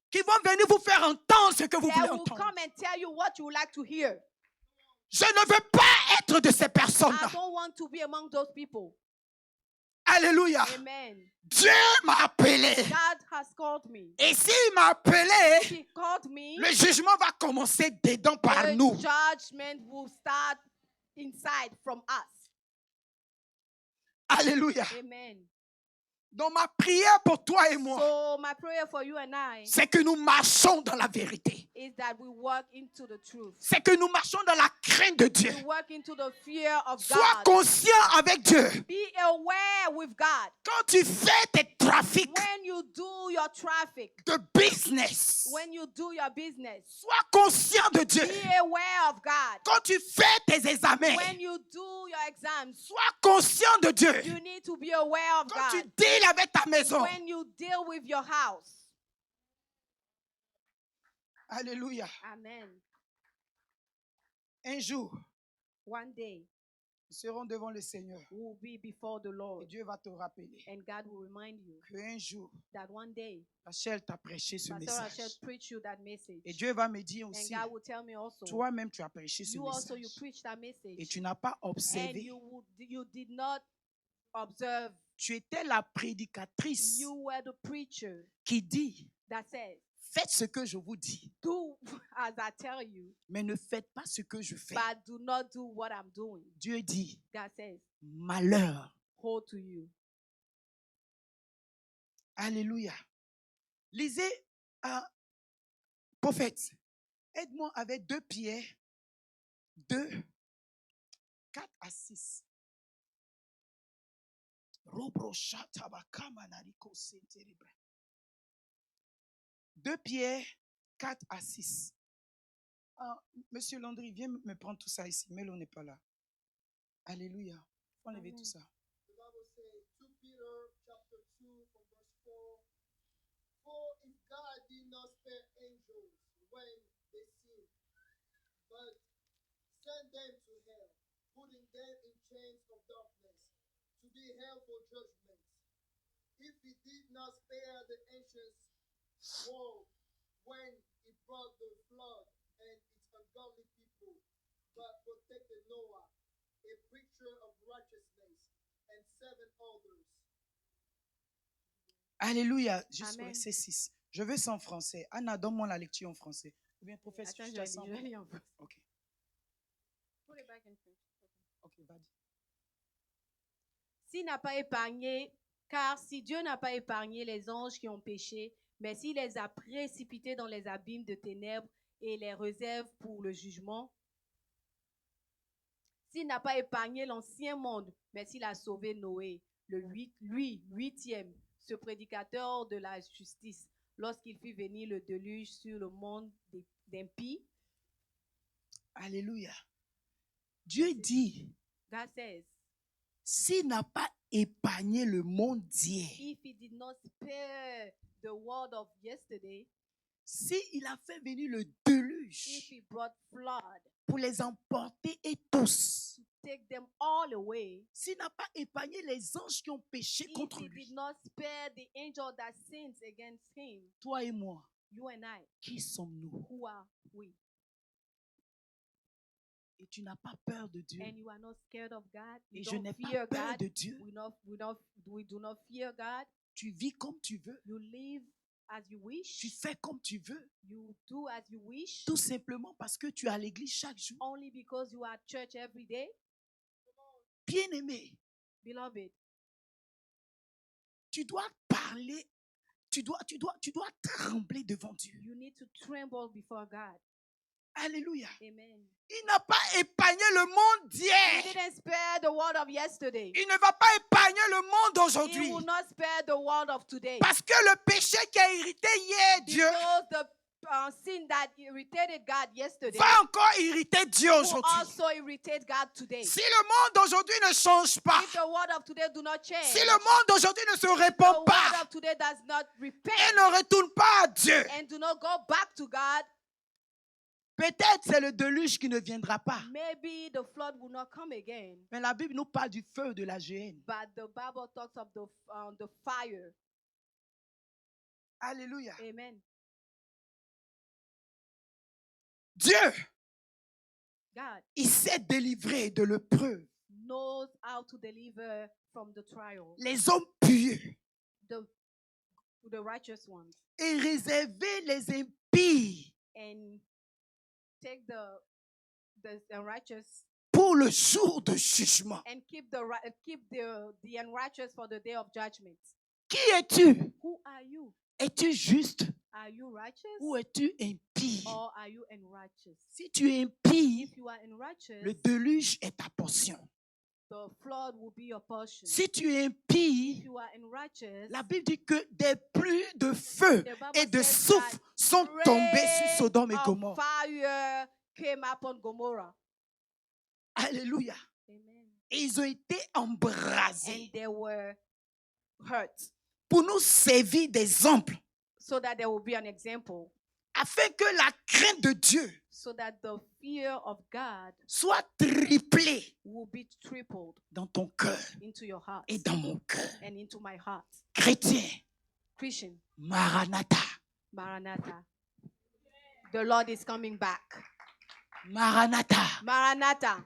qui vont venir vous faire entendre ce que vous voulez that will entendre. come and tell you what you would like to hear. Je ne veux pas être de ces I personnes-là. don't want to be among those people. Alléluia. Amen. Dieu m'a appelé. God has called me. Et s'il m'a appelé, He called me. le jugement va commencer dedans par The nous. judgment will start inside from us. Alléluia. Amen. Donc ma prière pour toi et moi, So my prayer for you and I c'est que nous marchons dans la vérité. is that we walk into the truth. C'est que nous marchons dans la crainte de Dieu. We walk into the fear of Sois God. conscient avec Dieu. Be aware with God. Quand tu fais tes trafics When you do your traffic, de business, when you do your business, sois conscient de Dieu. be aware of God. Quand tu fais tes examens, When you do your exams, sois conscient de Dieu. you need to be aware of Quand tu God. deals avec ta maison. When you deal with your house. Alléluia. Amen. Un jour, One day, nous serons devant le Seigneur. we will be before the Et Lord. Dieu va te rappeler And God will remind you qu'un jour, that one day, Rachel t'a prêché ce Pastor Rachel message. preached you that message. Et Dieu va me dire And aussi, God will tell me also, toi-même tu as prêché ce you also, you message. preached that Et message. tu n'as pas And observé. you did not observe. Tu étais la prédicatrice You were the preacher qui dit, that says, faites ce que je vous dis, do as I tell you, mais ne faites pas ce que je fais. but do not do what I'm doing. Dieu dit, God says, malheur. hold to you. Alléluia. Lisez un prophète. Aide-moi avec 2 Pierre 2, 4 à 6. 2 Pierre 4 à 6. Ah, Monsieur Landry, viens me prendre tout ça ici. Melo n'est pas là. Alléluia. Il faut enlever Amen. tout ça. The Bible says, 2 Peter chapter 2 from verse 4, for if God did not spare angels when they sinned, but sent them to hell, putting them in chains of darkness, to be held for judgment. If he did not spare the ancient world when he brought the flood and its ungodly people, but protected Noah, a preacher of righteousness, and 7 others. Alléluia. Juste Amen. verset 6. Je veux ça en français. Anna, donne-moi la lecture en français. Ou bien, professeur, Attends, je je vais t'assens. lire en français. Ok, Put it back in French. ok, vas-y. S'il n'a pas épargné, car si Dieu n'a pas épargné les anges qui ont péché, mais s'il les a précipités dans les abîmes de ténèbres et les réserve pour le jugement, s'il n'a pas épargné l'ancien monde, mais s'il a sauvé Noé, huitième, ce prédicateur de la justice, lorsqu'il fit venir le déluge sur le monde d'impies, Alléluia. Dieu dit, God says, s'il n'a pas épargné le monde d'hier, if he did not spare the world of yesterday, s'il a fait venir le if déluge he brought flood, pour les emporter et tous, take them all away, s'il n'a pas épargné les anges qui ont péché if contre he lui, did not spare the angel that sins against him, toi et moi, you and I, qui sommes-nous? who are we? Et tu n'as pas peur de Dieu. And you are not scared of God. You Et je don't n'ai fear pas peur God. de Dieu. We do not fear God. Tu vis comme tu veux. You live as you Tu wish. fais comme tu veux. You do as you wish. Tout simplement parce que tu es à l'église chaque jour. Only because you are at church every day. Bien-aimé, Beloved, tu dois parler, tu dois trembler devant Dieu. you need to tremble before God. Alléluia. Amen. Il n'a pas épargné le monde He d'hier. didn't spare the world of yesterday. Il ne va pas épargner le monde He d'aujourd'hui. will not spare the world of today. Parce que le péché qui a irrité hier Dieu Because the sin that irritated God yesterday va encore irriter Dieu will aujourd'hui. also irritate God today. Si le monde d'aujourd'hui ne change pas, If the word of today do not change, si le monde d'aujourd'hui ne se the répand word pas of today does not et repent ne retourne pas à Dieu, and do not go back to God, peut-être c'est le déluge qui ne viendra pas. maybe the flood will not come again. Mais la Bible nous parle du feu de la géhenne. But the Bible talks of the fire. Alléluia. Amen. Dieu, God il sait délivrer de l'épreuve knows how to deliver from the trial les hommes pieux the righteous ones et réserver les impies and take the unrighteous pour le jour de jugement. and keep the unrighteous for the day of judgment. Qui es-tu? Who are you? Es-tu juste Are you righteous ou es-tu impie? or are you unrighteous? Si tu es impie, If you are unrighteous, le déluge est ta portion. the flood will be your portion. Si tu es If impie, you are unrighteous, la Bible dit que des pluies de feu the Bible et de says souffle sont tombées sur rain Sodome et of Gomorrhe. fire came upon Gomorrah. Alléluia. Amen. Et ils ont été And embrasés they were hurt, pour nous servir d'exemple, so that there will be an example, afin que la crainte de Dieu so that the fear of God soit triplée will be tripled dans ton cœur into your heart et dans mon cœur. and into my heart. Chrétien, Christian, Maranatha, Maranatha. The Lord is coming back. Maranatha. Maranatha.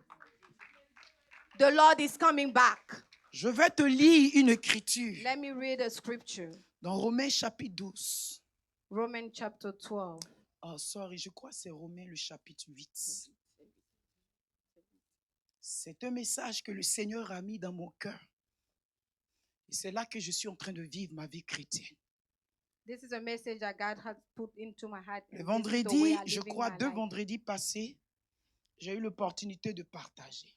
The Lord is coming back. Je vais te lire une écriture Let me read a scripture. dans Romains chapitre 12. Romans chapter 12. Oh, sorry, je crois que c'est Romains le chapitre 8. C'est un message que le Seigneur a mis dans mon cœur. Et c'est là que je suis en train de vivre ma vie chrétienne. This is a message that God has put into my heart. Le and this is the way vendredi, I'm je living crois my 2 life. vendredis passés, j'ai eu l'opportunité de partager.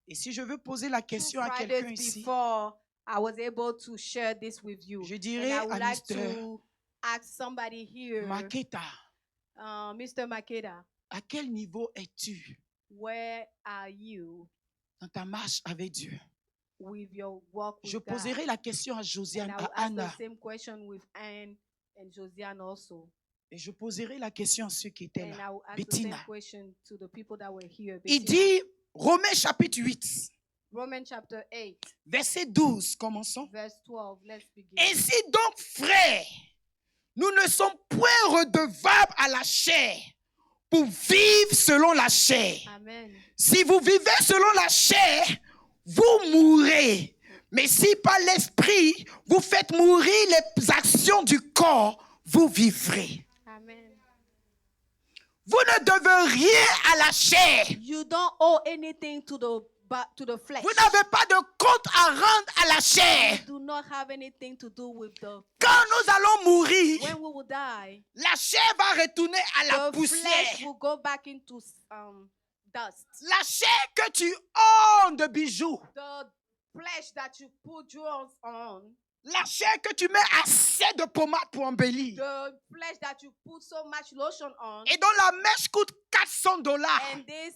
Et si je veux poser la 2 question à quelqu'un Fridays ici, before, I was able to share this with you. je And dirais I would à like Mr. to ask somebody here, Maketa, Mr. Makeda, à quel niveau es-tu where are you dans ta marche avec Dieu? with your walk with Je God? poserai la question à And Josiane, I à will ask Anna, the same question with Anne and Josiane also. et je poserai la question à ceux qui étaient And là. I will ask Bettina. the same question to the people that were here. Il Bettina. dit, Romains chapitre 8, Romans chapter 8, verset 12, commençons. verse 12. Let's begin. Ainsi donc, frères, nous ne sommes point redevables à la chair pour vivre selon la chair. Amen. Si vous vivez selon la chair, vous mourrez. Mais si par l'esprit, vous faites mourir les actions du corps, vous vivrez. Amen. Vous ne devez rien à la chair. You don't owe anything to the flesh. Vous n'avez pas de compte à rendre à la chair. You do not have anything to do with the Quand nous allons mourir, when we will die, la chair va retourner à la the flesh poussière. will go back into dust. La chair que tu ornes de bijoux, The flesh that you put jewels on, la chair que tu mets assez de pommade pour embellir, the flesh that you put so much lotion on, et dont la mèche coûte $400. and this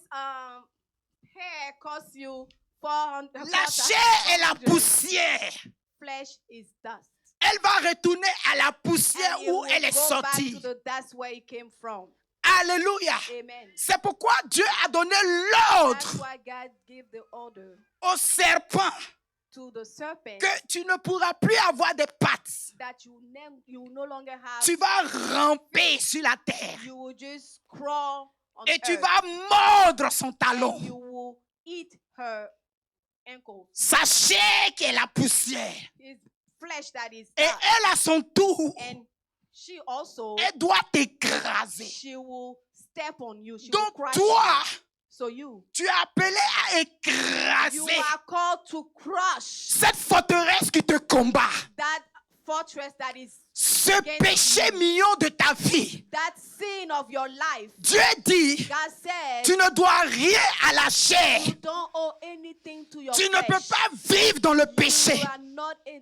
hair costs you 400. La chair est la poussière. Flesh is dust. Elle va retourner à la poussière And it où will elle est go back sortie. to the dust where it came from. Alléluia. Amen. C'est pourquoi Dieu a donné That's l'ordre why God gave the order au serpent to the serpent que tu ne pourras plus avoir des pattes. that you no longer have. Tu vas ramper sur la terre You will just crawl on et tu earth, vas mordre son talon. and you will eat her ankles. Sa chair qui est la poussière. His flesh that is Et dust. elle, à son tour, And she also, elle doit t'écraser. she will step on you. She Donc will crush toi, you. So you tu es appelé à écraser are called to crush cette forteresse qui te combat. that fortress that is Ce péché mignon de ta vie. that sin of your life. Dieu dit, God said, tu ne dois rien à la chair. you don't owe anything to your Tu ne flesh. peux pas vivre dans le péché.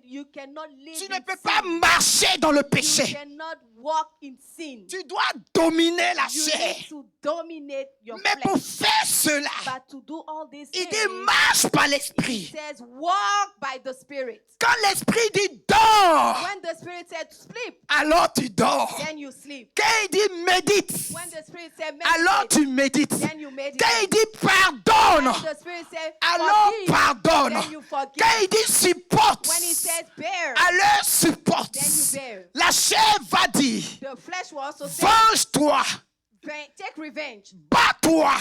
You cannot live Tu in ne peux sin. pas marcher dans le You péché. cannot walk in sin. Tu dois dominer la You chair. need to dominate your Mais pour flesh. faire cela, But to do all these il things, dit marche par it l'esprit. says walk by the Spirit. Quand l'esprit dit dors, When the Spirit said sleep, alors tu dors. then you sleep. Quand il dit médite, When the Spirit said alors meditate, tu médites. then you meditate. Quand il dit pardonne, When the Spirit said alors forgive, pardonne. then you forgive. Quand il dit supporte, When He says bear, alors supporte. then you bear. La chair va dire, The flesh will also say, venge-toi, take revenge, bats-toi,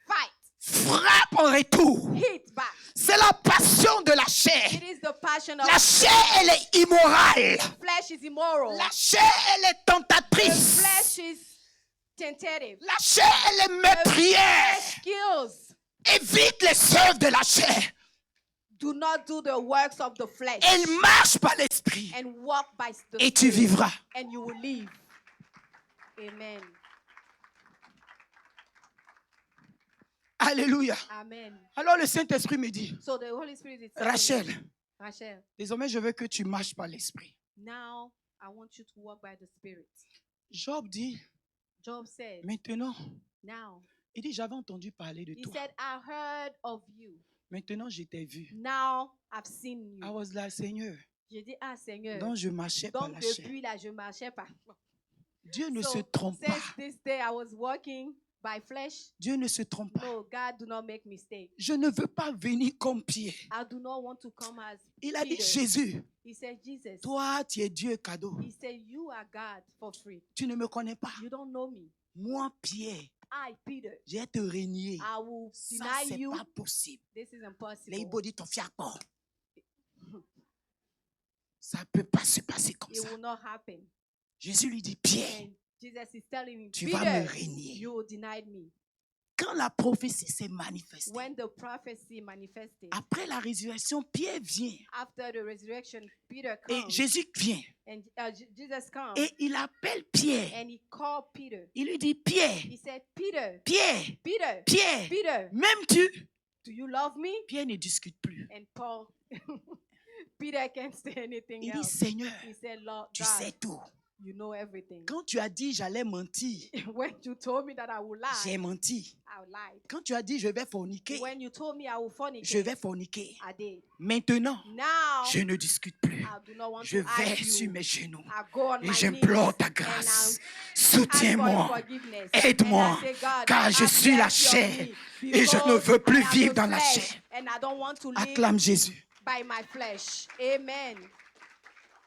fight, frappe en retour. hit back. C'est la passion de la chair. It is the passion of La chair, elle est immorale. flesh is immoral. La chair, elle est The tentatrice. flesh is tentative. La chair, elle est The meurtrière. flesh kills. Évite les œuvres de la chair. Do not do the works of the flesh. Elle marche par l'esprit. And walk by the Et tu Spirit, vivras. and you will live. Amen. Alléluia. Amen. Alors le Saint-Esprit me dit, So the Holy Spirit is telling Rachel, me, Rachel, désormais je veux que tu marches par l'esprit. now I want you to walk by the Spirit. Job dit, Job said, maintenant, now, il dit, j'avais entendu parler de he toi. said, I heard of you. Maintenant, je t'ai vu. Now I've seen I you. was like, Seigneur, J'ai dit, ah Seigneur, donc je marchais par donc la chair. depuis là, je marchais pas. Dieu ne So, se trompe since pas. this day I was walking by flesh, Dieu ne se trompe pas. no, God do not make mistake. Je ne veux pas venir comme Pierre. I do not want to come as Il a dit, Peter. Jésus, He said, Jesus, toi, tu es Dieu cadeau. he said, you are God for free. Tu ne me connais pas. You don't know me. Moi, Pierre, I, Peter, je vais te régner. I will Ça, deny c'est you. pas possible. This is impossible. Les Ibo disent, ton fier pas. Ça ne peut pas se passer comme It ça. will not happen. Jésus lui dit, Pierre, And Jesus is telling me, tu vas me Peter, régner. you denied me. Quand la prophétie s'est manifestée, When the prophecy manifested, après la résurrection, Pierre vient. after the resurrection, Peter Et comes. Jésus vient. And Jesus comes. Et il appelle Pierre. And he called Peter. Il lui dit, Pierre, He said, Peter, Pierre, Peter, Pierre, Peter, m'aimes-tu? do you love me? Pierre ne discute plus. And Paul, Peter can't say anything Il dit, else. Seigneur, He said, Lord, tu God, sais tout. you know everything. Quand tu as dit, j'allais mentir, When you told me that I would j'ai lie, menti. I lied. Quand tu as dit, je vais forniquer, When you told me I would je fornicate, vais forniquer. I did. Maintenant, Now, je ne discute plus. I do not want Je to vais argue. sur mes genoux I go on et my j'implore ta knees grâce. and I ask for Soutiens-moi, forgiveness. aide-moi, And I say, God, car je have suis la mercy on chair me, et je ne because veux plus I am vivre the dans la flesh, chair. and I don't want to live Acclame Jésus. by my flesh. Amen.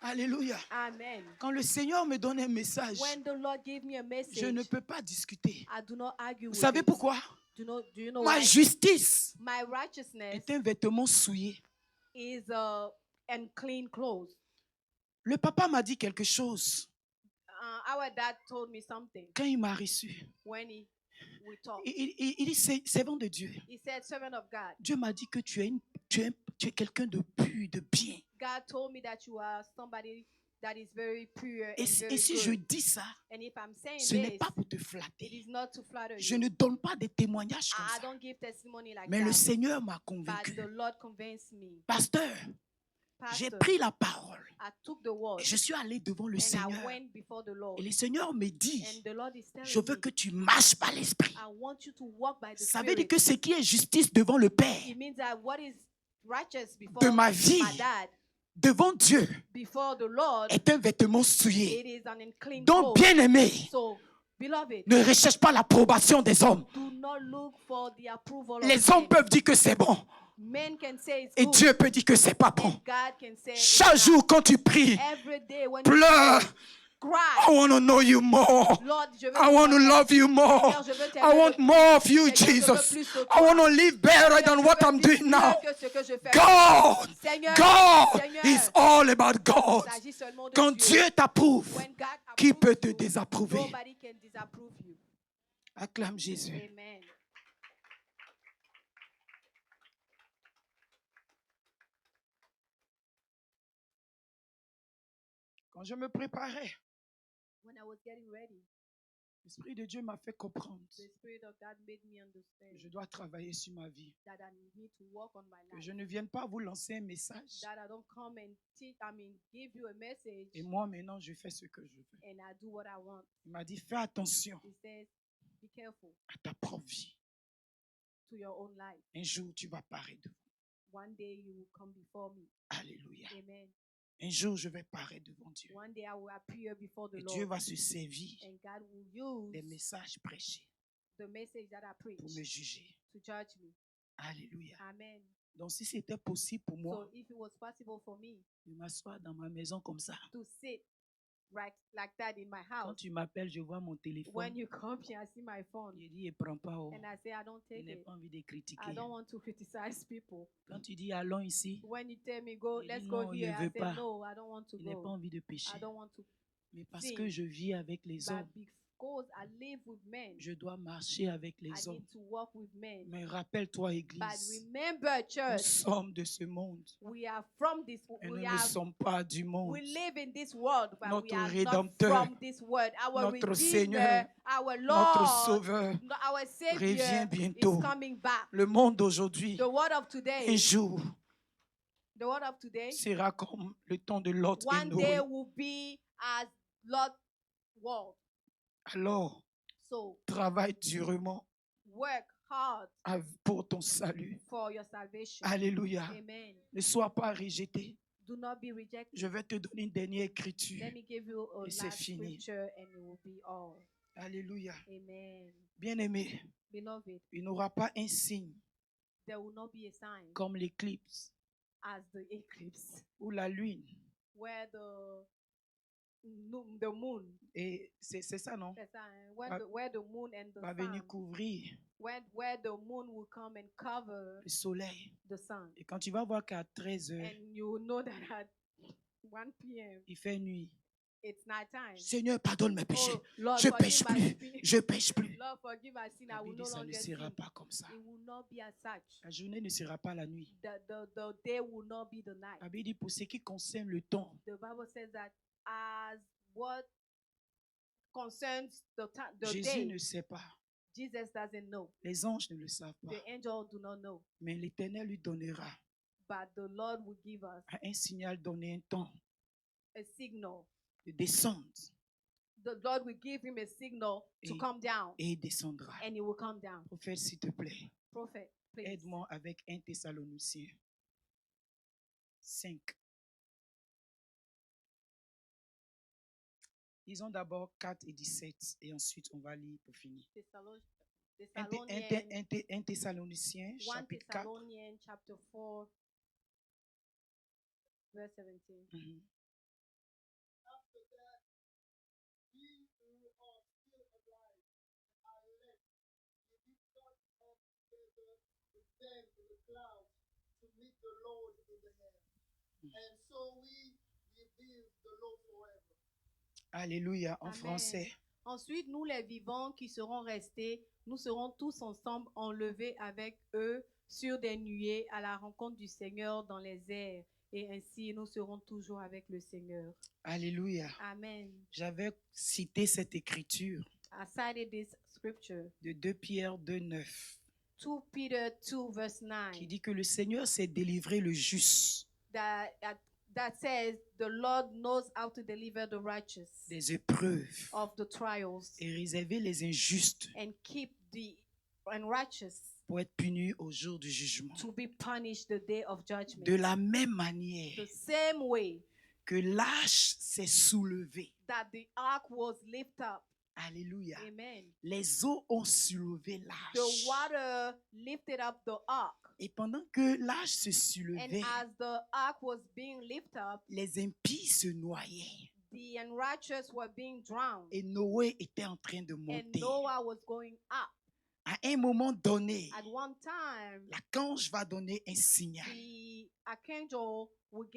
Alléluia. Amen. Quand le Seigneur me donne un message, When the Lord gave me a je ne message, peux pas discuter. I do not argue Vous with savez it. pourquoi? Do you know Ma why? justice My righteousness est un vêtement souillé. is unclean clothes. Le papa m'a dit quelque chose Our dad told me something quand il m'a reçu. when we talked. Il dit, c'est servant de Dieu. He said, servant of God. Dieu m'a dit que tu es quelqu'un de pur, de bien. God told me that you are somebody that is very pure Et and si, very et si good. je dis ça, And if I'm saying ce n'est this, pas pour te it flatter. is not to flatter Je you. ne donne pas des témoignages comme I ça. don't give testimony like Mais that. le Seigneur m'a But convaincu. the Lord convinced me. Pasteur, j'ai Pastor, pris la parole I took the word et je suis allé devant le and I Seigneur. went before the Lord. Et le Seigneur me dit, And the Lord is telling je veux me, que tu marches par l'esprit. I want you to walk by the Ça veut dire Spirit. que ce qui est justice devant le Père, It means that what is righteous before de ma vie, my dad, devant Dieu, before the Lord, est un vêtement souillé. it is an unclean Donc, cloth. bien aimé, So, beloved, ne recherche pas l'approbation des hommes. do not look for the approval of Les hommes men. peuvent dire que c'est bon Men can say it's et good, Dieu peut dire que c'est pas bon. and God can say it's Chaque not. jour quand tu pries, Every day when you pleure. pray, I cry. want to know you more. Lord, je veux I want to te love you more. Seigneur, je veux t'aimer I want le plus. more of you, Seigneur, je veux Jesus. plus de I toi. want to live better Seigneur, than je what veux I'm vivre doing now. mieux que ce que je fais. God, Seigneur, God Seigneur, is all about God. il s'agit seulement de Quand Dieu. Dieu t'approuve, When God qui peut approves te you, désapprouver? nobody can disapprove you. Acclame Jésus. Amen. Quand je me préparais, When I was getting ready, l'Esprit de Dieu m'a fait comprendre the Spirit of God made me understand que je dois travailler sur ma vie. that I need to work on my Que life. je ne vienne pas vous lancer un message That I don't come and give you a message et moi maintenant je fais ce que je veux. and I do what I want. Il m'a dit fais attention He says, be careful à ta propre vie. to your own life. Un jour tu vas paraître devant. One day you will come before me. Alléluia. Amen. Un jour je vais paraître devant Dieu. One day I will appear before the Et Dieu Lord. va se servir And God will des use messages prêchés the message that I preach pour me juger. to judge me. Alléluia. Amen. Donc si c'était possible pour moi So if it was possible for me de m'asseoir dans ma maison comme ça, to sit right like that in my quand house, tu m'appelles, je vois mon when téléphone. you come here, I see my phone Je dis, il prend pas. Oh. and I say, I don't Je take n'ai it. pas envie de critiquer. I don't want to criticize people. Quand tu dis allons ici, When you tell me go, Il let's dit, go non, je here, I veux say pas. no, I don't want to je n'ai pas go. envie de pécher. I don't want to. Mais parce sin. que je vis avec les But hommes, because I live with men. Je dois marcher avec I les hommes. need to walk with men. Mais rappelle-toi, But Église, remember, nous church, sommes de ce monde we are from this. et nous We ne are. sommes pas du monde. We live in this world, but we Notre are not Rédempteur, from this world. Our notre Redeemer, Seigneur, our Notre Lord, Sauveur our revient Savior bientôt. is coming back. Le monde d'aujourd'hui, The world of un today, jour, the world of today, sera comme le temps de Lot et one day Noé. will be as Lot's world. Alors, So travaille durement work hard pour ton salut. for your salvation. Alléluia. Amen. Ne sois pas rejeté. Do not be rejected. Je vais te donner une dernière écriture. Let me give you a Et c'est last fini. scripture and it will be all. Alléluia. Amen. Bien-aimé, Beloved, il n'y aura pas un signe there will not be a sign comme l'éclipse as the eclipse ou la lune. where the moon, Et c'est ça, non? the sun, when Va- where the moon and the Va venir sun, couvrir where the moon will come and cover le soleil. the sun. Et quand tu vas voir qu'à 13 heures, And you will know that at 1 p.m. il fait nuit. it's night time. Seigneur, pardonne mes péchés. Oh, Lord, Je forgive pêche my plus. sin. Je pêche plus. Lord, forgive my sin. I La will Bible no dit, ça ne longer sera sin. pas comme ça. It will not be as such. La journée ne sera pas la nuit. The day will not be the night. La Bible dit, pour ce qui concerne le temps, The Bible says that as what concerns the Jésus day, ne sait pas. Jesus doesn't know. Les anges ne le savent pas. The angel do not know. Mais l'Éternel lui donnera But the Lord will give us un signal, donner un temps a signal. de descendre. The Lord will give him a signal to Et- come down, Et il descendra. and he will come down. Prophète, s'il te plaît, Prophet, please. aide-moi avec 1 Thessaloniciens 5. Lisons d'abord 4 et 17 et ensuite on va lire pour finir. 1 Thessaloniciens 1 chapitre 4. Thessalonians chapter 4, verse 17. Mhm. After that, ye who are still alive are left, ye be caught up together with them in the clouds to meet the Lord in the air. And so we be with the Lord forever. Alléluia, en Amen. français. Ensuite, nous les vivants qui serons restés, nous serons tous ensemble enlevés avec eux sur des nuées à la rencontre du Seigneur dans les airs. Et ainsi, nous serons toujours avec le Seigneur. Alléluia. Amen. J'avais cité cette écriture I cited this scripture, de 2 Pierre 2:9 2 Peter 2, verse 9, qui dit que le Seigneur s'est délivré le juste that says, the Lord knows how to deliver the righteous des épreuves of the trials et réserver les injustes and keep the unrighteous pour être punis au jour du jugement. to be punished the day of judgment. De la même manière The same way que l'arche s'est soulevée. that the ark was lifted up. Alléluia. Amen. Les eaux ont soulevé The l'arche. water lifted up the ark. Et pendant que l'arche se And soulevait, as the ark was being lifted up, les impies se noyaient. the unrighteous were being drowned. Et Noé était en train de And monter. Noah was going up. À un moment donné, At one time, l'archange va donner un signal. the archangel will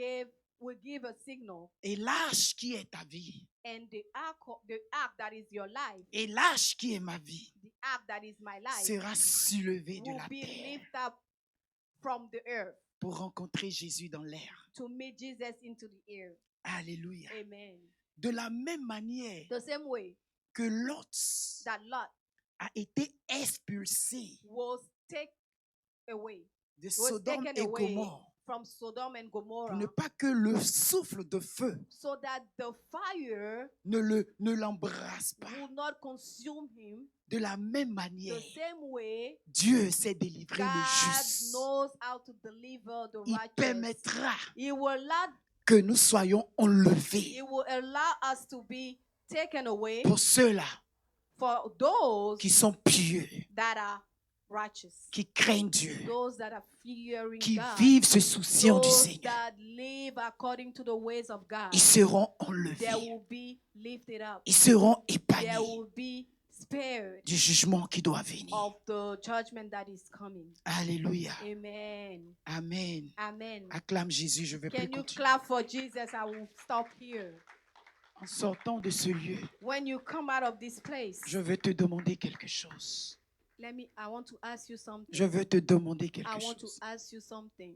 give a signal, Et l'arche qui est ta vie, and the ark that is your life, et l'arche qui est ma vie, the ark that is my life, sera soulevée de will la be terre lifted up from the earth pour rencontrer Jésus dans l'air. to meet Jesus into the air. Alléluia. Amen. De la même manière The same way que Lot that Lot a été expulsé was taken away de Sodome taken et away Gomorrhe from Sodom and pour Gomorrah, ne pas que le souffle de feu so that the fire ne l'embrasse pas. will not consume him. De la même The manière, same way Dieu s'est délivré God le juste. knows how to deliver the Il righteous. permettra He will allow, que nous soyons enlevés. he will allow us to be taken away Pour ceux-là for those qui sont pieux, that are righteous, qui craignent Dieu, those that are fearing qui God, vivent se souciant du those Seigneur. that live according to the ways of God. Ils seront They enlevés. will be lifted up. Ils seront They épargnés will be spared du jugement qui doit venir. of the judgment that is coming. Alléluia. Amen. Amen. Amen. Acclame Jésus, je vais plus Can you continuer. clap for Jesus? I will stop here. En sortant de ce lieu, when you come out of this place, je veux te demander quelque chose. I want to ask you something. Je veux te demander I quelque want to chose. ask you something.